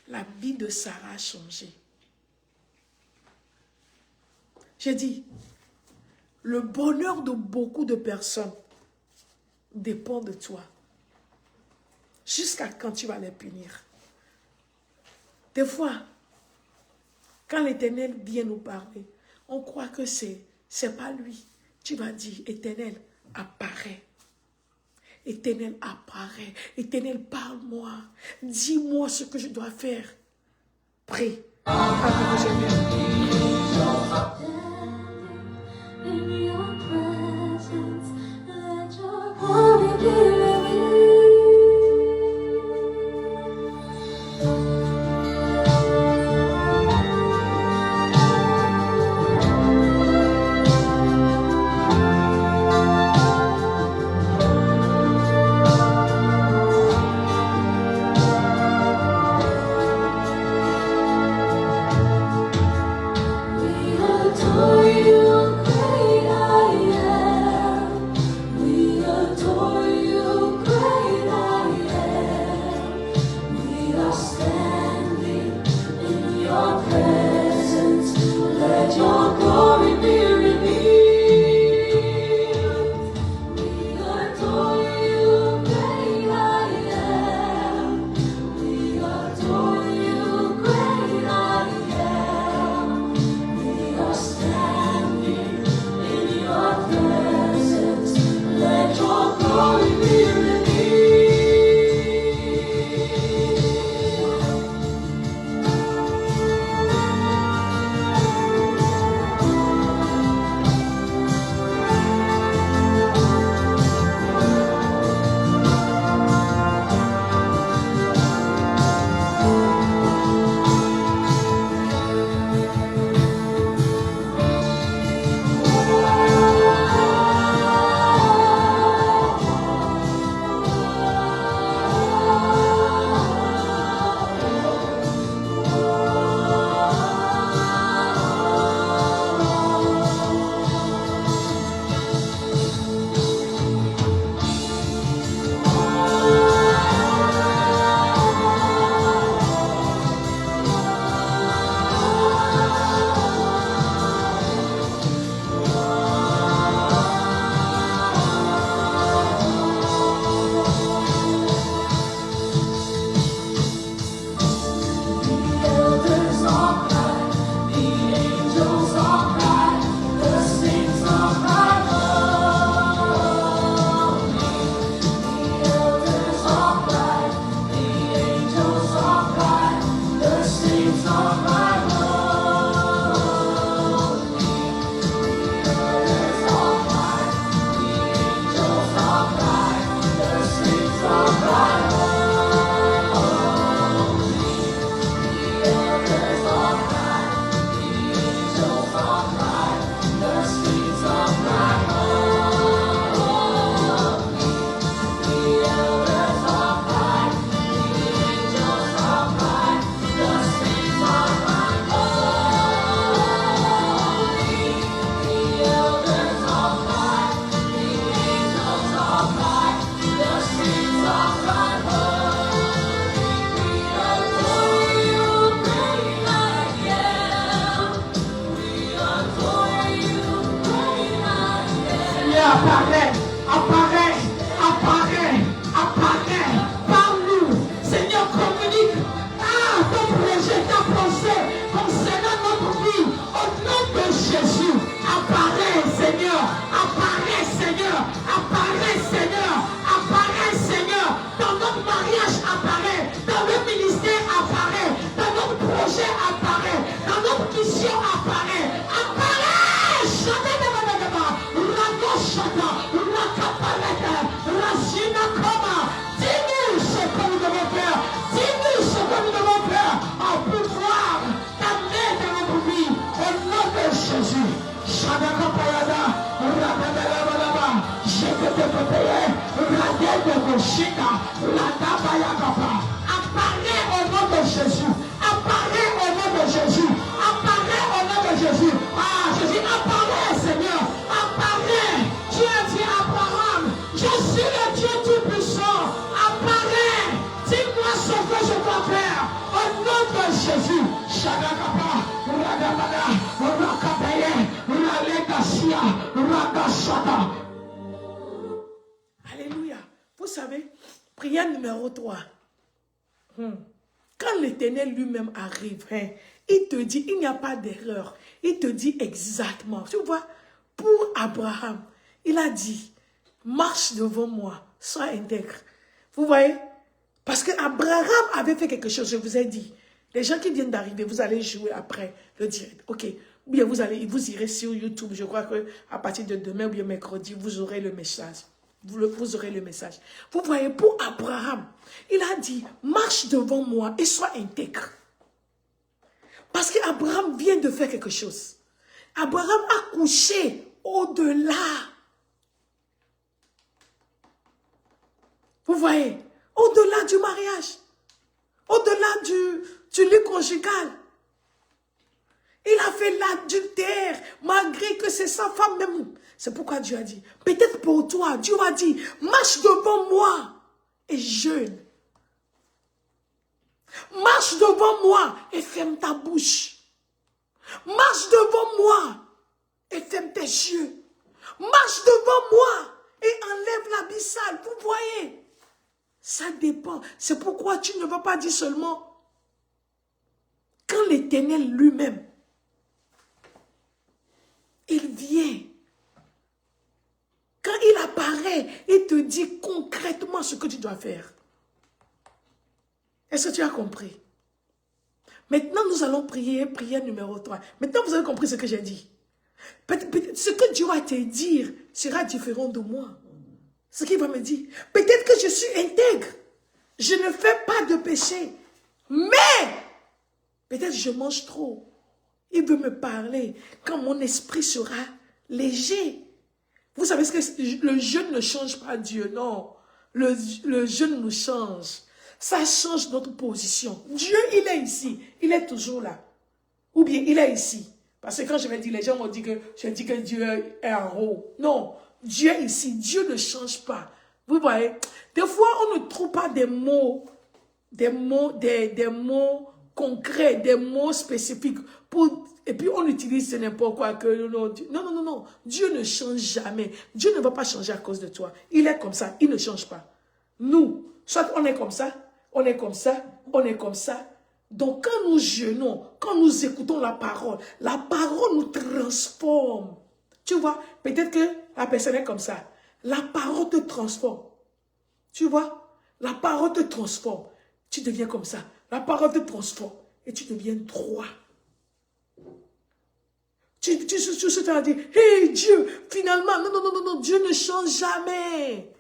la vie de Sarah a changé. J'ai dit, le bonheur de beaucoup de personnes dépend de toi. Jusqu'à quand tu vas les punir. Des fois, quand l'Éternel vient nous parler, on croit que c'est pas lui. Tu vas dire, Éternel, apparaît. Éternel, apparaît. Éternel, parle-moi. Dis-moi ce que je dois faire. Prie. apparaît, apparaît, apparaît, apparaît, parle-nous. Seigneur, communique ton projet, ta pensée concernant notre vie. Au nom de Jésus, apparaît, Seigneur, apparaît, Seigneur, apparaît, Seigneur, apparaît, Seigneur. Dans notre mariage, apparaît, dans le ministère, apparaît, dans notre projet, apparaît, dans notre mission, apparaît, apparaît. Dis-nous ce que nous devons faire. Dis-nous ce que nous devons faire en pouvoir t'amener dans notre vie. Au nom de Jésus. Apparaît au nom de Jésus. Apparaît au nom de Jésus. Apparaît au nom de Jésus. Ah, Jésus, apparaît, Seigneur. Apparaît. Tu as dit Abraham, je suis le Dieu Tout-Puissant. Apparaît. Dis-moi ce que je dois faire. Au nom Alléluia. Vous savez, prière numéro 3. Quand l'Éternel lui-même arrive, il te dit, il n'y a pas d'erreur. Il te dit exactement. Tu vois, pour Abraham, il a dit, marche devant moi, sois intègre. Vous voyez? Parce qu'Abraham avait fait quelque chose, je vous ai dit. Les gens qui viennent d'arriver, vous allez jouer après le direct. Ok. Ou bien vous irez sur YouTube. Je crois qu'à partir de demain ou bien mercredi, vous aurez le message. Vous aurez le message. Vous voyez, pour Abraham, il a dit, marche devant moi et sois intègre. Parce qu'Abraham vient de faire quelque chose. Abraham a couché au-delà. Vous voyez, au-delà du mariage, au-delà du lit conjugal. Il a fait l'adultère, malgré que c'est sa femme même. C'est pourquoi Dieu a dit, peut-être pour toi, Dieu a dit, marche devant moi et jeûne. Marche devant moi et ferme ta bouche. Marche devant moi et ferme tes yeux. Marche devant moi et enlève l'abyssal. Vous voyez, ça dépend. C'est pourquoi tu ne vas pas dire seulement quand l'Éternel lui-même, il vient. Quand il apparaît, il te dit concrètement ce que tu dois faire. Est-ce que tu as compris? Maintenant, nous allons prier, prière numéro 3. Maintenant, vous avez compris ce que j'ai dit. Ce que Dieu va te dire sera différent de moi. Ce qu'il va me dire. Peut-être que je suis intègre. Je ne fais pas de péché. Mais, peut-être je mange trop. Il veut me parler quand mon esprit sera léger. Vous savez ce que le jeûne ne change pas Dieu, non. Le jeûne nous change. Ça change notre position. Dieu, il est ici. Il est toujours là. Ou bien, il est ici. Parce que quand je vais dire, les gens vont dire que je dis que Dieu est en haut. Non. Dieu est ici. Dieu ne change pas. Vous voyez? Des fois, on ne trouve pas des mots concrets, des mots spécifiques. Et puis, on utilise n'importe quoi. Non. Dieu ne change jamais. Dieu ne va pas changer à cause de toi. Il est comme ça. Il ne change pas. Nous, soit on est comme ça, on est comme ça, on est comme ça. Donc, quand nous jeûnons, quand nous écoutons la parole nous transforme. Tu vois, peut-être que la personne est comme ça. La parole te transforme. Tu vois, la parole te transforme. Tu deviens comme ça. La parole te transforme. Et tu deviens droit. Tu te dis, hey Dieu, finalement, non, Dieu ne change jamais.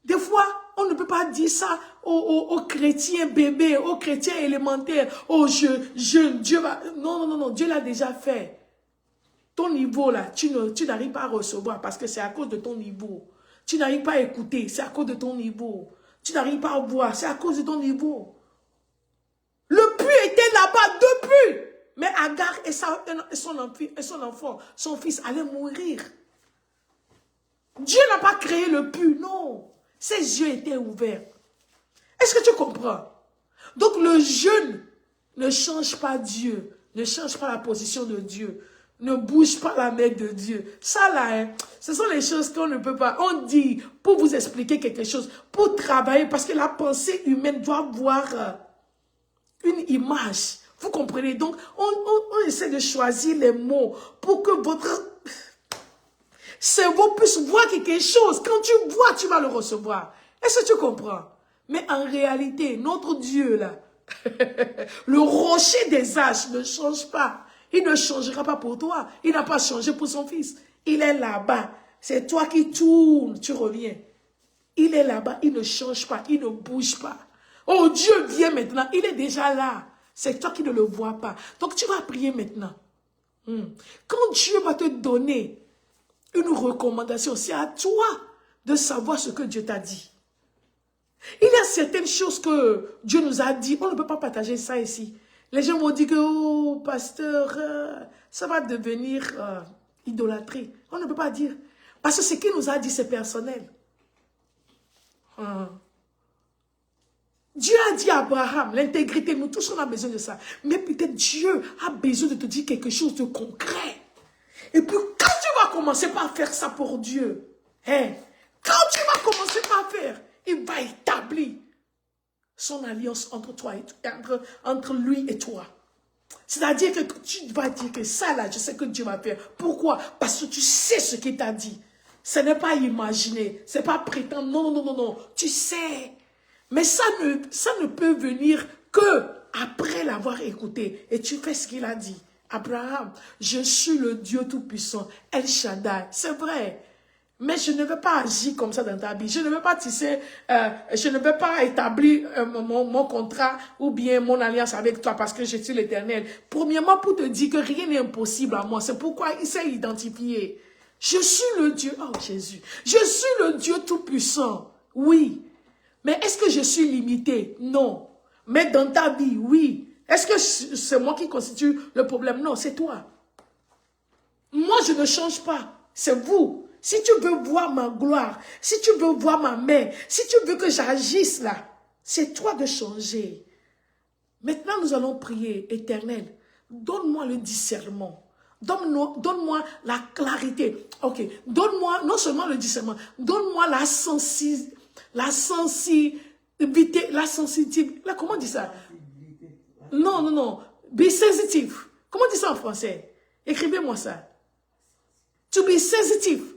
Des fois, on ne peut pas dire ça aux chrétiens bébés, aux chrétiens élémentaires. Oh, Dieu va... Non, Dieu l'a déjà fait. Ton niveau là, tu n'arrives pas à recevoir parce que c'est à cause de ton niveau. Tu n'arrives pas à écouter, c'est à cause de ton niveau. Tu n'arrives pas à voir, c'est à cause de ton niveau. Le puits était là-bas depuis. Mais Agar et son enfant, son fils allaient mourir. Dieu n'a pas créé le puits, non. Ses yeux étaient ouverts. Est-ce que tu comprends? Donc le jeûne ne change pas Dieu, ne change pas la position de Dieu, ne bouge pas la main de Dieu. Ça là, ce sont les choses qu'on ne peut pas. On dit pour vous expliquer quelque chose, pour travailler, parce que la pensée humaine doit voir une image. Vous comprenez? Donc, on essaie de choisir les mots pour que votre cerveau puisse voir quelque chose. Quand tu vois, tu vas le recevoir. Est-ce que tu comprends? Mais en réalité, notre Dieu, là, le rocher des âges ne change pas. Il ne changera pas pour toi. Il n'a pas changé pour son fils. Il est là-bas. C'est toi qui tournes, tu reviens. Il est là-bas, il ne change pas, il ne bouge pas. Oh, Dieu vient maintenant, il est déjà là. C'est toi qui ne le vois pas. Donc, tu vas prier maintenant. Quand Dieu va te donner une recommandation, c'est à toi de savoir ce que Dieu t'a dit. Il y a certaines choses que Dieu nous a dit. On ne peut pas partager ça ici. Les gens vont dire que, oh, pasteur, ça va devenir idolâtrie. On ne peut pas dire. Parce que ce qu'il nous a dit, c'est personnel. Dieu a dit à Abraham, l'intégrité, nous tous on a besoin de ça. Mais peut-être Dieu a besoin de te dire quelque chose de concret. Et puis quand tu vas commencer par faire ça pour Dieu, hein, quand tu vas commencer par faire, il va établir son alliance entre toi et entre lui et toi. C'est-à-dire que tu vas dire que ça là, je sais que Dieu va faire. Pourquoi? Parce que tu sais ce qu'il t'a dit. Ce n'est pas imaginer, ce n'est pas prétendre, non, non, non, non, tu sais. Mais ça ne peut venir que après l'avoir écouté. Et tu fais ce qu'il a dit. Abraham, je suis le Dieu Tout-Puissant, El Shaddai. C'est vrai. Mais je ne veux pas agir comme ça dans ta vie. Je ne veux pas tisser, je ne veux pas établir mon contrat ou bien mon alliance avec toi parce que je suis l'Éternel. Premièrement, pour te dire que rien n'est impossible à moi. C'est pourquoi il s'est identifié. Je suis le Dieu, oh Jésus, je suis le Dieu Tout-Puissant. Oui. Mais est-ce que je suis limité? Non. Mais dans ta vie, oui. Est-ce que c'est moi qui constitue le problème? Non, c'est toi. Moi, je ne change pas. C'est vous. Si tu veux voir ma gloire, si tu veux voir ma main, si tu veux que j'agisse là, c'est toi de changer. Maintenant, nous allons prier, Éternel, donne-moi le discernement. Donne-moi la clarité. Ok, donne-moi non seulement le discernement, donne-moi la sensibilité, là, comment on dit ça? Non, non, non, be sensitive. Comment on dit ça en français? Écrivez-moi ça. To be sensitive.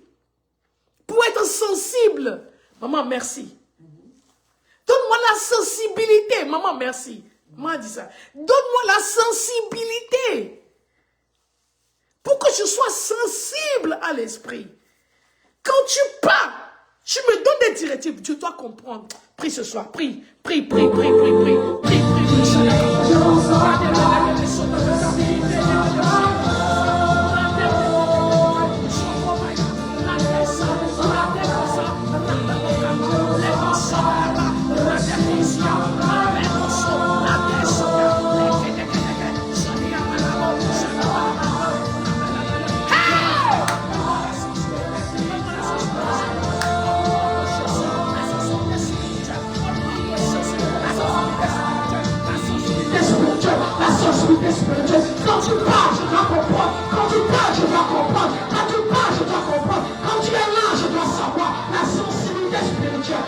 Pour être sensible. Maman, merci. Donne-moi la sensibilité. Maman, merci. Maman dit ça. Donne-moi la sensibilité. Pour que je sois sensible à l'esprit. Quand tu parles, tu me donnes des directives. Tu dois comprendre. Prie ce soir. Prie. Prie, prie, prie, prie, prie. Prie, prie, Quand tu parles, je dois comprendre. Quand tu parles, je dois comprendre. Quand tu parles, je dois comprendre. Quand tu es là, je dois savoir. La sensibilité spirituelle.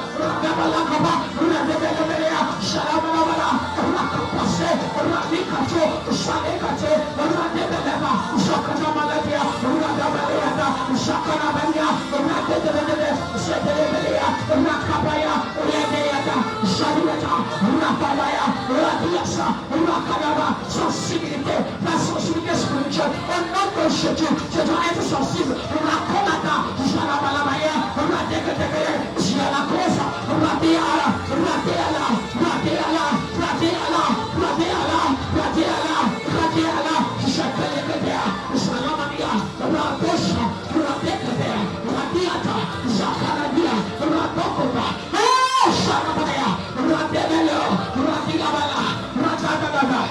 Sensibilité, la sensibilité spirituelle. Au nom de Jésus, je dois être sensible. La comata, je la balabaya, la décréter, je la cosa, la diala, la diala, la diala, la diala, la diala, la diala, la diala, je fais les pédéa, je la mania, la bouche, la décréter, la diata, je la dia, la bocota, oh, je la mania, la démelo, la diabala, la diabala.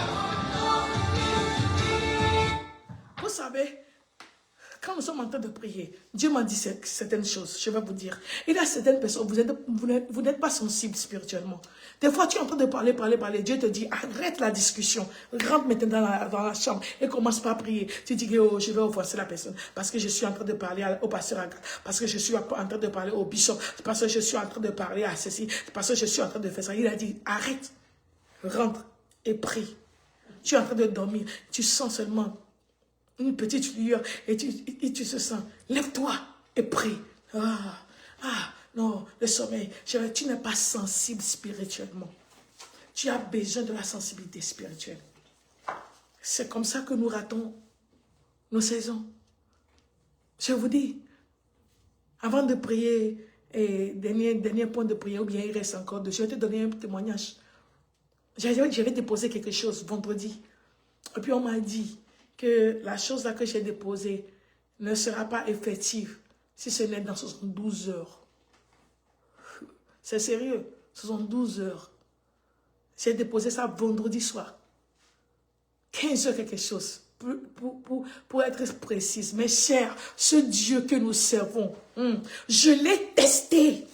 Vous savez, quand nous sommes en train de prier, Dieu m'a dit certaines choses, je vais vous dire. Il y a certaines personnes, vous n'êtes pas sensibles spirituellement. Des fois, tu es en train de parler, Dieu te dit, arrête la discussion, rentre maintenant dans la chambre et commence pas à prier. Tu dis, oh, je vais offenser la personne parce que je suis en train de parler au pasteur Agathe, parce que je suis en train de parler au bishop, parce que je suis en train de parler à ceci, parce que je suis en train de faire ça. Il a dit, arrête, rentre et prie. Tu es en train de dormir, tu sens seulement une petite lueur et tu se sens. Lève-toi et prie. Non, le sommeil. Tu n'es pas sensible spirituellement. Tu as besoin de la sensibilité spirituelle. C'est comme ça que nous ratons nos saisons. Je vous dis, avant de prier, et dernier point de prière, ou bien il reste encore deux, je vais te donner un témoignage. J'avais déposé quelque chose vendredi. Et puis on m'a dit que la chose là que j'ai déposée ne sera pas effective si ce n'est dans 72 heures. C'est sérieux, 72 heures. J'ai déposé ça vendredi soir. 15 heures quelque chose, pour être précise. Mes chers, ce Dieu que nous servons, je l'ai testé.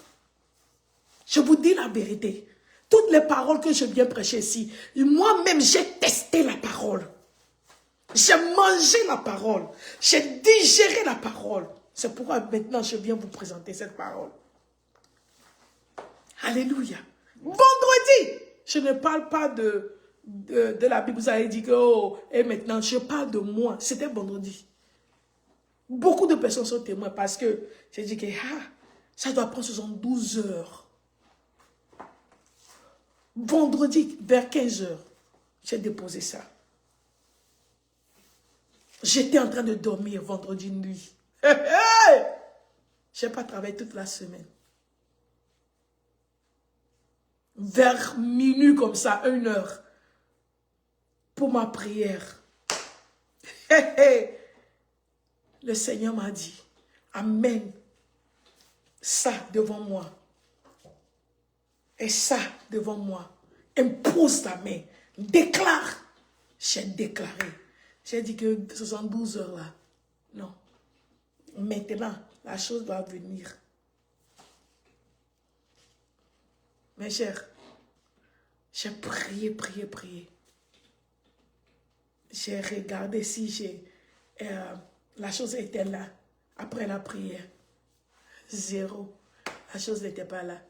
Je vous dis la vérité. toutes les paroles que je viens prêcher ici, moi-même, j'ai testé la parole. J'ai mangé la parole. J'ai digéré la parole. C'est pourquoi maintenant, je viens vous présenter cette parole. Alléluia. Vendredi, je ne parle pas de la Bible. Vous avez dit que, oh, et maintenant, je parle de moi. C'était vendredi. Beaucoup de personnes sont témoins parce que j'ai dit que ça doit prendre 72 heures. Vendredi, vers 15 heures, j'ai déposé ça. J'étais en train de dormir vendredi nuit. Je n'ai pas travaillé toute la semaine. Vers minuit comme ça, 1 heure, pour ma prière. Le Seigneur m'a dit, amène ça devant moi. Et ça devant moi. Impose ta main. Déclare. J'ai déclaré. J'ai dit que 72 heures là. Non. Maintenant, la chose doit venir. Mes chers, j'ai prié, prié, prié. J'ai regardé si la chose était là. Après la prière. 0. La chose n'était pas là.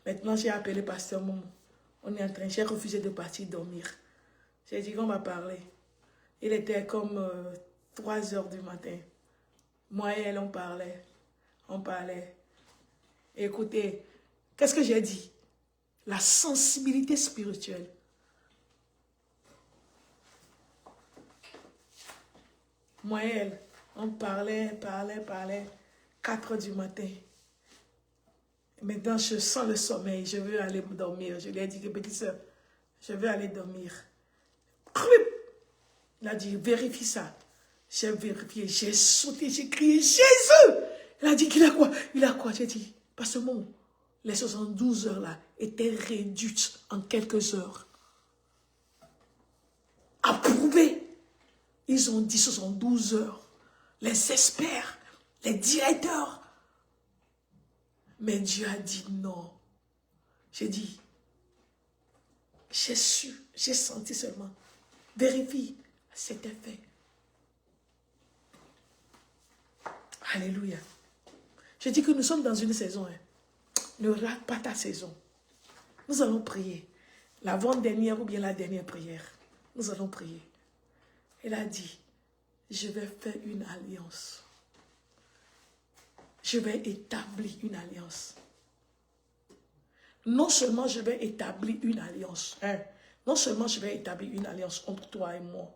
Maintenant, j'ai appelé Pasteur Momo. On est en train, j'ai refusé de partir dormir. J'ai dit qu'on va parler. Il était comme 3 heures du matin. Moi et elle, on parlait. On parlait. Écoutez, qu'est-ce que j'ai dit? La sensibilité spirituelle. Moi et elle, on parlait. 4 heures du matin. Maintenant, je sens le sommeil. Je veux aller dormir. Je lui ai dit que, petite soeur, je veux aller dormir. Il a dit, vérifie ça. J'ai vérifié. J'ai sauté, j'ai crié, Jésus! Il a dit qu'il a quoi? Il a quoi? J'ai dit, parce que bon, les 72 heures là étaient réduites en quelques heures. Approuvé. Ils ont dit 72 heures. Les experts, les directeurs. Mais Dieu a dit non. J'ai dit, j'ai su, j'ai senti seulement. Vérifie, c'était fait. Alléluia. Je dis que nous sommes dans une saison. Ne rate pas ta saison. Nous allons prier. L'avant-dernière ou bien la dernière prière. Nous allons prier. Elle a dit, je vais faire une alliance. Je vais établir une alliance. Non seulement je vais établir une alliance. Non seulement je vais établir une alliance entre toi et moi.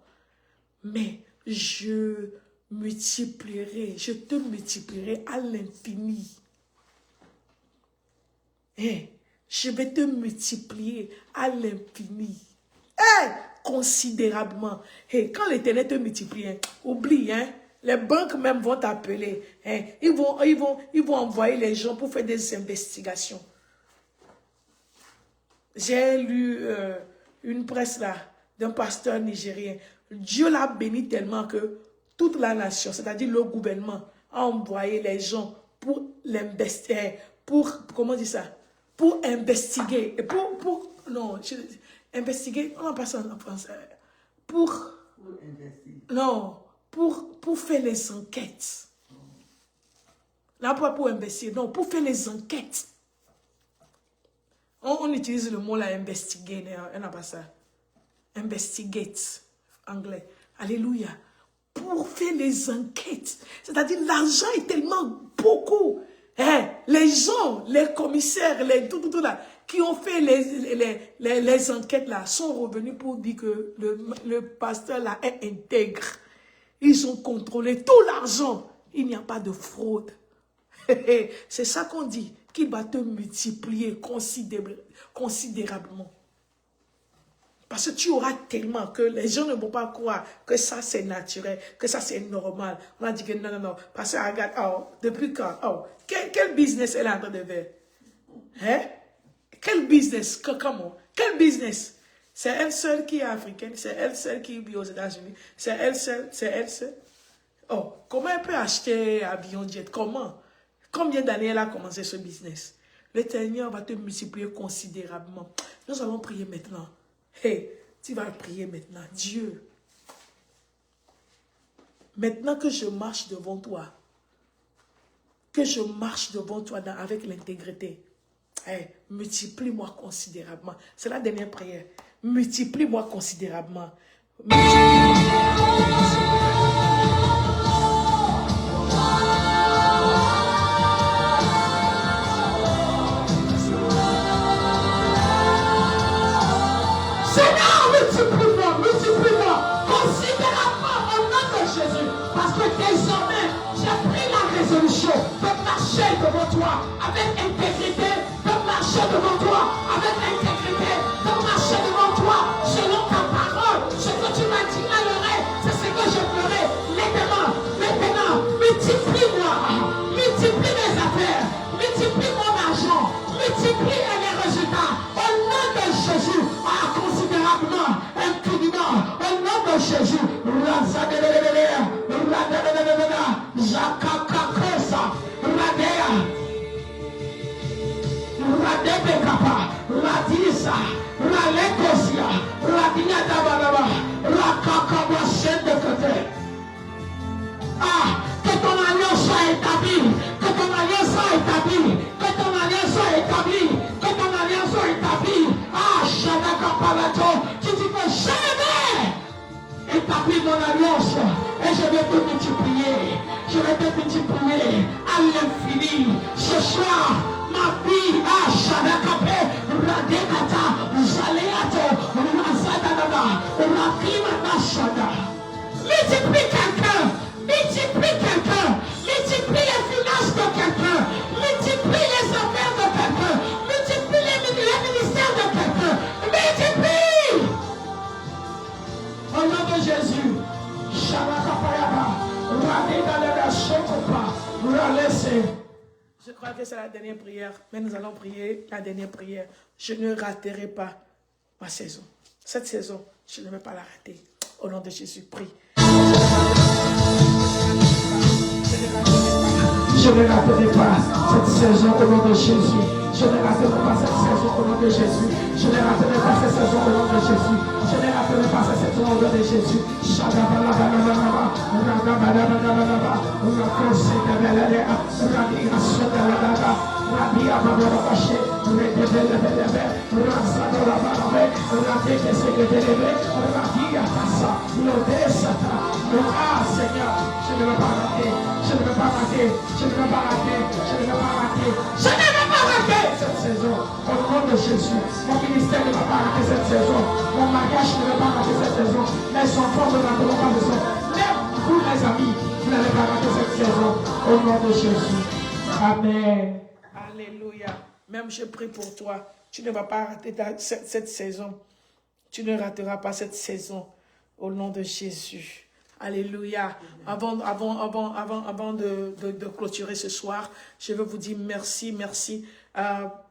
Mais je te multiplierai à l'infini. Je vais te multiplier à l'infini. Considérablement. Quand l'Éternel te multiplie, oublie, les banques même vont t'appeler. Ils vont envoyer les gens pour faire des investigations. J'ai lu une presse là d'un pasteur nigérien. Dieu l'a béni tellement que toute la nation, c'est-à-dire le gouvernement, a envoyé les gens pour l'investir, comment on dit ça? Pour investiguer. Investiguer, on va passer en français. Pour faire les enquêtes. Là, pas pour investiguer, non, pour faire les enquêtes. On utilise le mot là, investiguer, on n'a pas ça. Investigate, anglais. Alléluia. Pour faire les enquêtes. C'est-à-dire, l'argent est tellement beaucoup. Les gens, les commissaires, tout là, qui ont fait les enquêtes là, sont revenus pour dire que le pasteur là est intègre. Ils ont contrôlé tout l'argent. Il n'y a pas de fraude. C'est ça qu'on dit, qu'il va te multiplier considérablement. Parce que tu auras tellement que les gens ne vont pas croire que ça c'est naturel, que ça c'est normal. On a dit que non. Parce que regarde, depuis quand? Quel business elle est en train de faire? Quel business? Comment? Quel business? C'est elle seule qui est africaine, c'est elle seule qui vit aux États-Unis, c'est elle seule. Comment elle peut acheter un avion jet? Comment? Combien d'années elle a commencé ce business? L'Éternel va te multiplier considérablement. Nous allons prier maintenant. Hey, tu vas prier maintenant. Dieu, maintenant que je marche devant toi, avec l'intégrité, hey, multiplie-moi considérablement. C'est la dernière prière. Multiplie-moi considérablement. Seigneur, multiplie-moi considérablement au nom de Jésus. Parce que désormais, j'ai pris la résolution de marcher devant toi avec intégrité, de marcher devant toi avec intégrité, de marcher devant toi selon ta parole. Ce que tu m'as dit à l'oreille, c'est ce que je ferai. Maintenant, multiplie-moi, multiplie mes affaires, multiplie mon argent, multiplie les résultats. Au nom de Jésus, considérablement, infiniment, au nom de Jésus, que ton alliance soit établie, que ton alliance soit établie, que ton alliance soit établie, que ton alliance soit établie. Tu dis que jamais établis mon alliance et je vais te multiplier. Je vais te multiplier à l'infini. Ce soir, ma vie, Shadakapé, Radekata, Zaleato, Razadadada, Rakimata Shada. Multiplie quelqu'un, multiplie quelqu'un, multiplie les finances de quelqu'un, multiplie les affaires de quelqu'un, multiplie les ministères de quelqu'un, multiplie! Au nom de Jésus, je crois que c'est la dernière prière, mais nous allons prier la dernière prière. Je ne raterai pas ma saison. Cette saison, je ne vais pas la rater. Au nom de Jésus, prie. Je ne raterai pas cette saison au nom de Jésus. Je ne raterai pas cette saison au nom de Jésus. Je ne raterai pas cette saison au nom de Jésus. Je ne raterai pas cette saison au nom de Jésus. Seigneur, je ne vais pas rater, je ne vais pas rater, je ne vais pas rater, je ne vais pas rater, je ne vais pas rater cette saison. Au nom de Jésus, mon ministère ne va pas rater cette saison, mon mariage ne va pas rater cette saison, mes enfants ne rateront pas cette saison, même vous les amis, vous n'allez pas rater cette saison. Au nom de Jésus. Amen. Alléluia. Même je prie pour toi. Tu ne vas pas rater cette saison. Tu ne rateras pas cette saison. Au nom de Jésus. Alléluia. Avant de clôturer ce soir, je veux vous dire merci.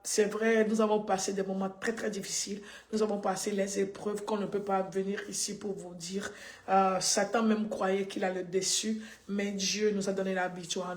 C'est vrai, nous avons passé des moments très très difficiles. Nous avons passé les épreuves qu'on ne peut pas venir ici pour vous dire. Satan même croyait qu'il allait déçu, mais Dieu nous a donné la victoire.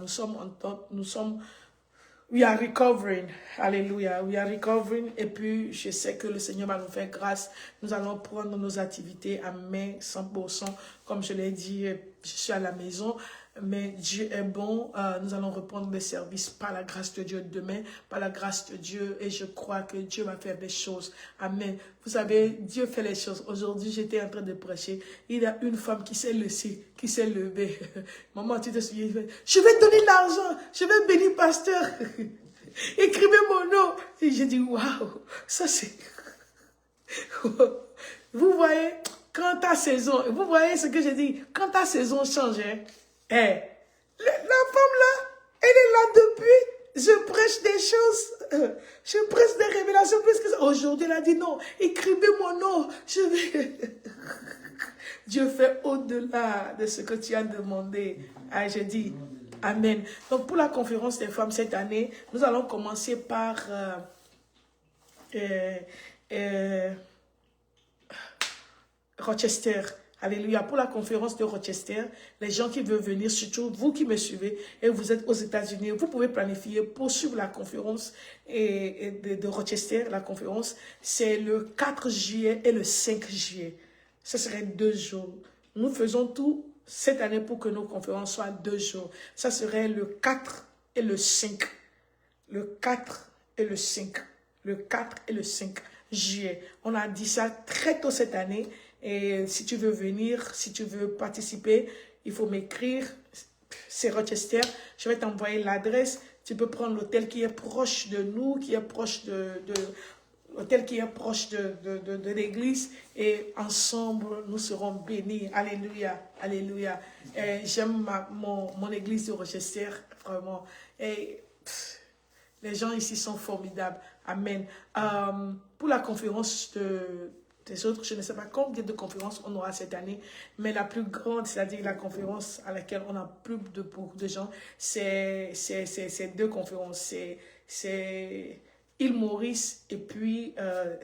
We are recovering. Alléluia. We are recovering. Et puis, je sais que le Seigneur va nous faire grâce. Nous allons prendre nos activités à main 100%. Comme je l'ai dit, je suis à la maison. Mais Dieu est bon. Nous allons reprendre les services par la grâce de Dieu demain. Par la grâce de Dieu. Et je crois que Dieu va faire des choses. Amen. Vous savez, Dieu fait les choses. Aujourd'hui, j'étais en train de prêcher. Il y a une femme qui s'est levée. Maman, tu te souviens? Je vais donner l'argent. Je vais bénir pasteur. Écrivez mon nom. Et j'ai dit, waouh, ça c'est... Vous voyez, quand ta saison... Vous voyez ce que j'ai dit? Quand ta saison change, hein, la femme là, elle est là depuis... Je prêche des choses, je prêche des révélations plus que ça. Aujourd'hui, elle a dit non, écrivez mon nom. Je vais... Dieu fait au-delà de ce que tu as demandé. Ah, je dis amen. Donc, pour la conférence des femmes cette année, nous allons commencer par Rochester. Alléluia. Pour la conférence de Rochester, les gens qui veulent venir, surtout vous qui me suivez et vous êtes aux États-Unis, vous pouvez planifier pour suivre la conférence de Rochester. La conférence, c'est le 4 juillet et le 5 juillet. Ce serait 2 jours. Nous faisons tout cette année pour que nos conférences soient 2 jours. Ça serait le 4 et le 5. Le 4 et le 5. Le 4 et le 5 juillet. On a dit ça très tôt cette année. Et si tu veux venir, si tu veux participer, il faut m'écrire. C'est Rochester. Je vais t'envoyer l'adresse. Tu peux prendre l'hôtel qui est proche de nous, qui est proche l'hôtel qui est proche de l'église. Et ensemble, nous serons bénis. Alléluia. Alléluia. J'aime mon église de Rochester, vraiment. Et les gens ici sont formidables. Amen. Pour la conférence des autres, je ne sais pas combien de conférences on aura cette année, mais la plus grande, c'est-à-dire la conférence à laquelle on a plus de beaucoup de gens, c'est 2 conférences. C'est Île Maurice et puis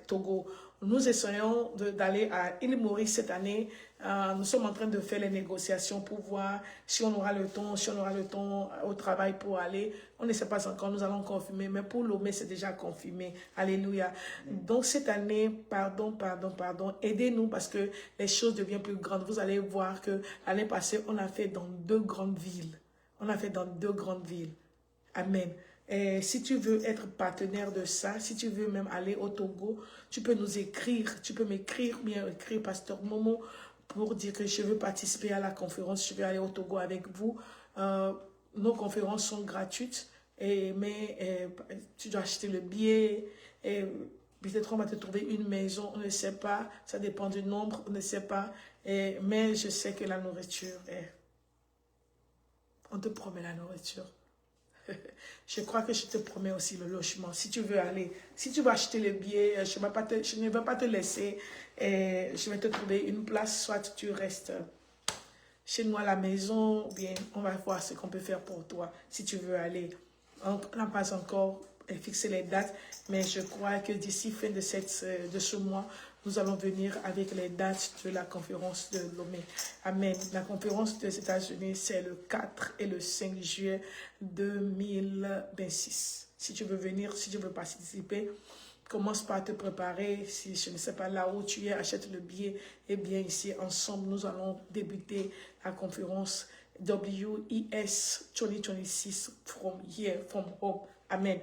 Togo. Nous essayons d'aller à Île Maurice cette année. Nous sommes en train de faire les négociations pour voir si on aura le temps, au travail pour aller. On ne sait pas encore, nous allons confirmer, mais pour Lomé, c'est déjà confirmé. Alléluia. Donc cette année, pardon, aidez-nous parce que les choses deviennent plus grandes. Vous allez voir que l'année passée, on a fait dans 2 grandes villes. Amen. Et si tu veux être partenaire de ça, si tu veux même aller au Togo, tu peux nous écrire, tu peux m'écrire, bien écrire Pasteur Momo pour dire que je veux participer à la conférence, je veux aller au Togo avec vous. Nos conférences sont gratuites, mais tu dois acheter le billet, et peut-être on va te trouver une maison, on ne sait pas, ça dépend du nombre, on ne sait pas, mais je sais que la nourriture, on te promet la nourriture. Je crois que je te promets aussi le logement. Si tu veux aller, si tu veux acheter le billet, je ne vais pas te laisser. Je vais te trouver une place. Soit tu restes chez nous à la maison, ou bien on va voir ce qu'on peut faire pour toi. Si tu veux aller, on n'a pas encore fixé les dates, mais je crois que d'ici fin de ce mois, nous allons venir avec les dates de la conférence de Lomé. Amen. La conférence des États-Unis, c'est le 4 et le 5 juillet 2026. Si tu veux venir, si tu veux participer, commence par te préparer. Si je ne sais pas là où tu es, achète le billet. Et bien ici, ensemble, nous allons débuter la conférence WES 2026 from here, from home. Amen.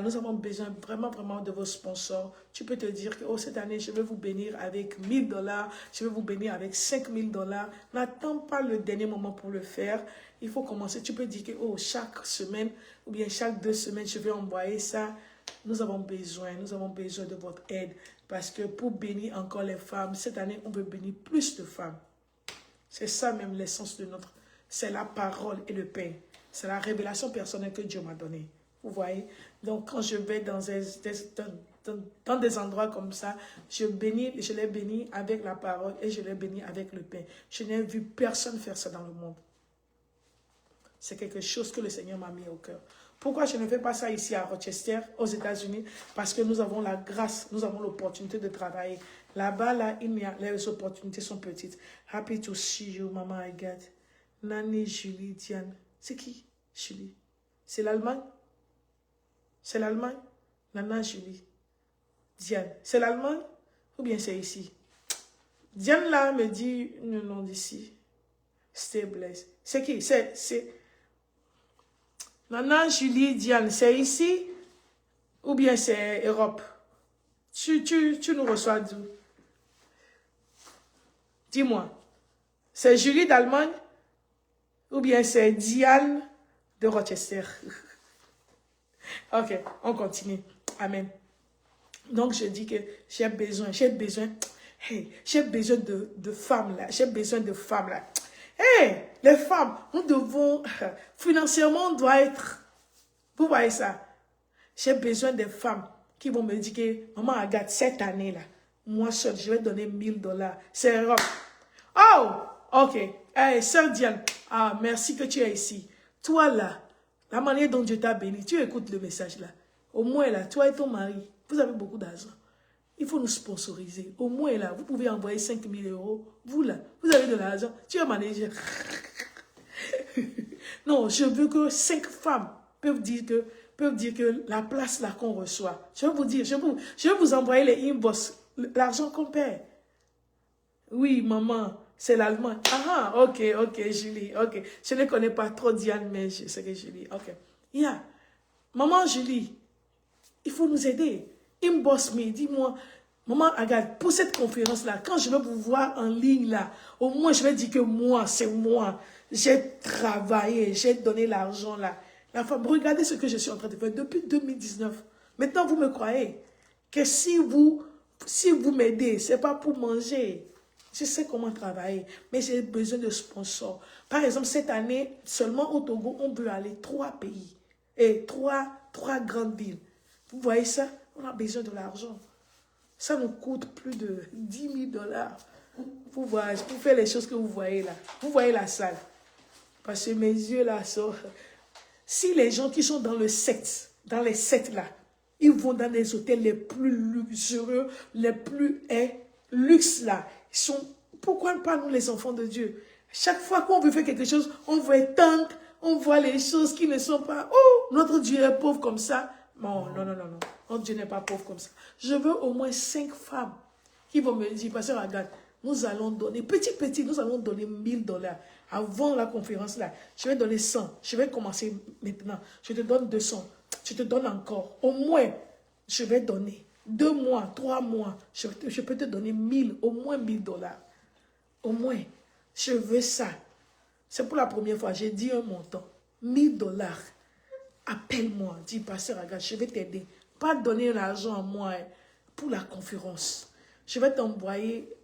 Nous avons besoin vraiment de vos sponsors. Tu peux te dire que cette année, je vais vous bénir avec $1000. Je vais vous bénir avec $5000. N'attends pas le dernier moment pour le faire. Il faut commencer. Tu peux dire que chaque semaine ou bien chaque 2 semaines, je vais envoyer ça. Nous avons besoin de votre aide. Parce que pour bénir encore les femmes, cette année, on veut bénir plus de femmes. C'est ça même l'essence de c'est la parole et le pain. C'est la révélation personnelle que Dieu m'a donnée. Vous voyez? Donc, quand je vais dans des endroits comme ça, je les bénis avec la parole et je les bénis avec le pain. Je n'ai vu personne faire ça dans le monde. C'est quelque chose que le Seigneur m'a mis au cœur. Pourquoi je ne fais pas ça ici à Rochester, aux États-Unis? Parce que nous avons la grâce, nous avons l'opportunité de travailler. Là-bas, les opportunités sont petites. Happy to see you, Mama I got. Nani, Julie, Diane. C'est qui, Julie? C'est l'Allemagne? C'est l'Allemagne? Nana, Julie. Diane. C'est l'Allemagne? Ou bien c'est ici? Diane là me dit le nom d'ici. Stay blessed. C'est qui? C'est Nana, Julie, Diane. C'est ici? Ou bien c'est Europe? Tu nous reçois d'où? Dis-moi. C'est Julie d'Allemagne? Ou bien c'est Diane de Rochester? Ok, on continue. Amen. Donc, je dis que j'ai besoin de femmes là. J'ai besoin de femmes là. Hey, les femmes, nous devons, financièrement, on doit être, vous voyez ça. J'ai besoin des femmes qui vont me dire que, maman, regarde, cette année là, moi seule, je vais donner $1000. C'est Europe. Oh, ok. Hey, sœur Diane, merci que tu es ici. Toi là, la manière dont Dieu t'a béni, tu écoutes le message là. Au moins là, toi et ton mari, vous avez beaucoup d'argent. Il faut nous sponsoriser. Au moins là, vous pouvez envoyer 5 000 euros. Vous là, vous avez de l'argent. Tu es manager. Non, je veux que 5 femmes peuvent dire que la place là qu'on reçoit. Je vais vous dire, je vais vous envoyer les inbox, l'argent qu'on paie. Oui, maman, c'est l'allemand. Ah, ok, Julie, ok. Je ne connais pas trop Diane, mais je sais que Julie, ok. Yeah. Maman Julie, il faut nous aider. Inbox me, dis-moi, maman, regarde, pour cette conférence-là, quand je vais vous voir en ligne là, au moins je vais dire que moi, c'est moi. J'ai travaillé, j'ai donné l'argent là. La femme, regardez ce que je suis en train de faire depuis 2019. Maintenant, vous me croyez que si vous m'aidez, ce n'est pas pour manger. Je sais comment travailler, mais j'ai besoin de sponsors. Par exemple, cette année, seulement au Togo, on peut aller 3 pays et 3 grandes villes. Vous voyez ça? On a besoin de l'argent. Ça nous coûte plus de 10 000 $. Pour faire les choses que vous voyez là. Vous voyez la salle. Parce que mes yeux là sont... Si les gens qui sont dans les sectes là, ils vont dans les hôtels les plus luxurieux, les plus luxe là, ils sont... Pourquoi pas nous les enfants de Dieu? Chaque fois qu'on veut faire quelque chose, on voit tank, on voit les choses qui ne sont pas... Oh, notre Dieu est pauvre comme ça. Non. Notre Dieu n'est pas pauvre comme ça. Je veux au moins 5 femmes qui vont me dire, pasteur, regarde, nous allons donner, petit, nous allons donner 1 000 $. Avant la conférence là, je vais donner 100. Je vais commencer maintenant. Je te donne 200. Je te donne encore. Au moins, je vais donner 2 mois, 3 mois. Je peux te donner 1000, au moins 1 000 $. Au moins, je veux ça. C'est pour la première fois. J'ai dit un montant. 1 000 $. Appelle-moi. Dis, pasteur, regarde, je vais t'aider. Pas donner l'argent à moi pour la conférence. Je vais t'envoyer...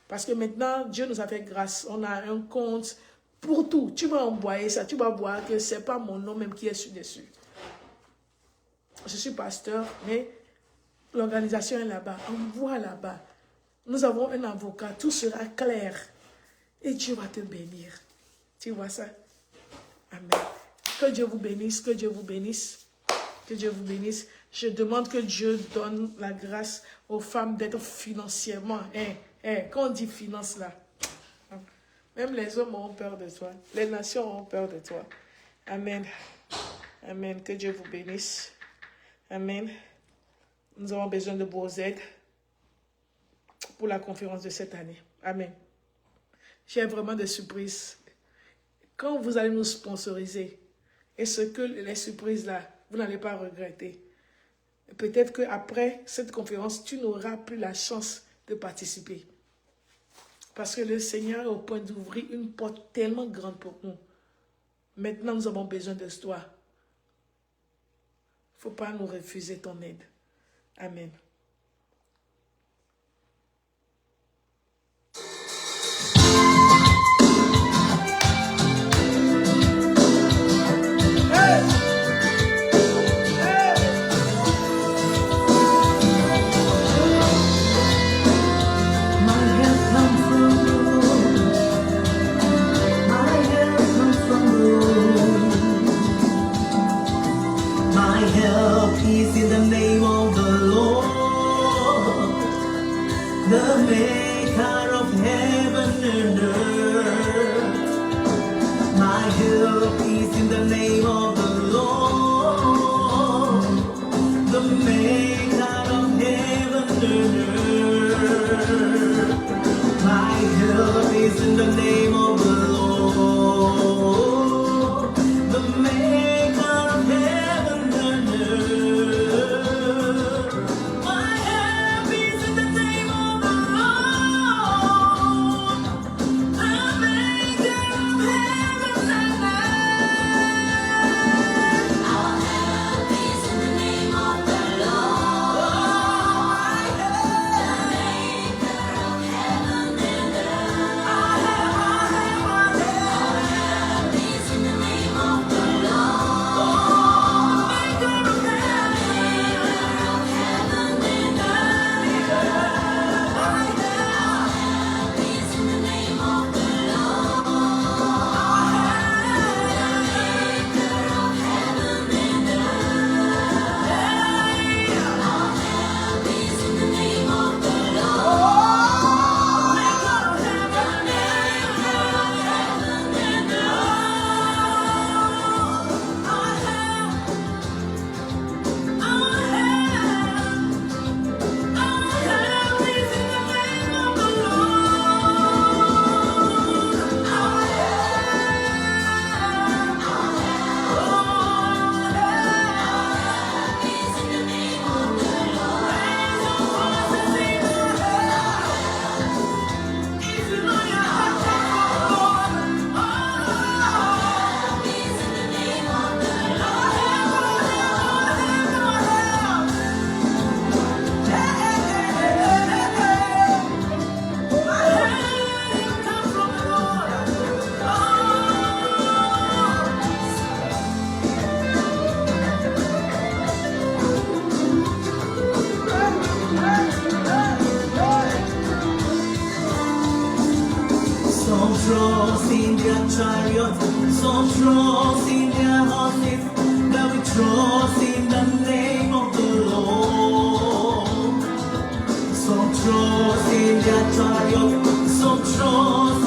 Parce que maintenant, Dieu nous a fait grâce. On a un compte pour tout. Tu vas envoyer ça. Tu vas voir que ce n'est pas mon nom même qui est dessus. Je suis pasteur, mais l'organisation est là-bas. Envoie là-bas. Nous avons un avocat. Tout sera clair. Et Dieu va te bénir. Tu vois ça? Amen. Que Dieu vous bénisse. Que Dieu vous bénisse. Que Dieu vous bénisse. Je demande que Dieu donne la grâce aux femmes d'être financièrement... quand on dit finance là, même les hommes ont peur de toi. Les nations ont peur de toi. Amen. Amen. Que Dieu vous bénisse. Amen. Nous avons besoin de vos aides pour la conférence de cette année. Amen. J'ai vraiment des surprises. Quand vous allez nous sponsoriser, et ce que les surprises là, vous n'allez pas regretter. Peut-être qu'après cette conférence, tu n'auras plus la chance de participer. Parce que le Seigneur est au point d'ouvrir une porte tellement grande pour nous. Maintenant, nous avons besoin de toi. Il ne faut pas nous refuser ton aide. Amen. In the name of the Lord, the maker of heaven and earth. My help is in the name of the Lord, the maker of heaven and earth. My help is in the name of the Lord, the maker of heaven and earth. in their chariot, some trust in their horses, but we trust in the name of the Lord. Some trust in their chariot, some trust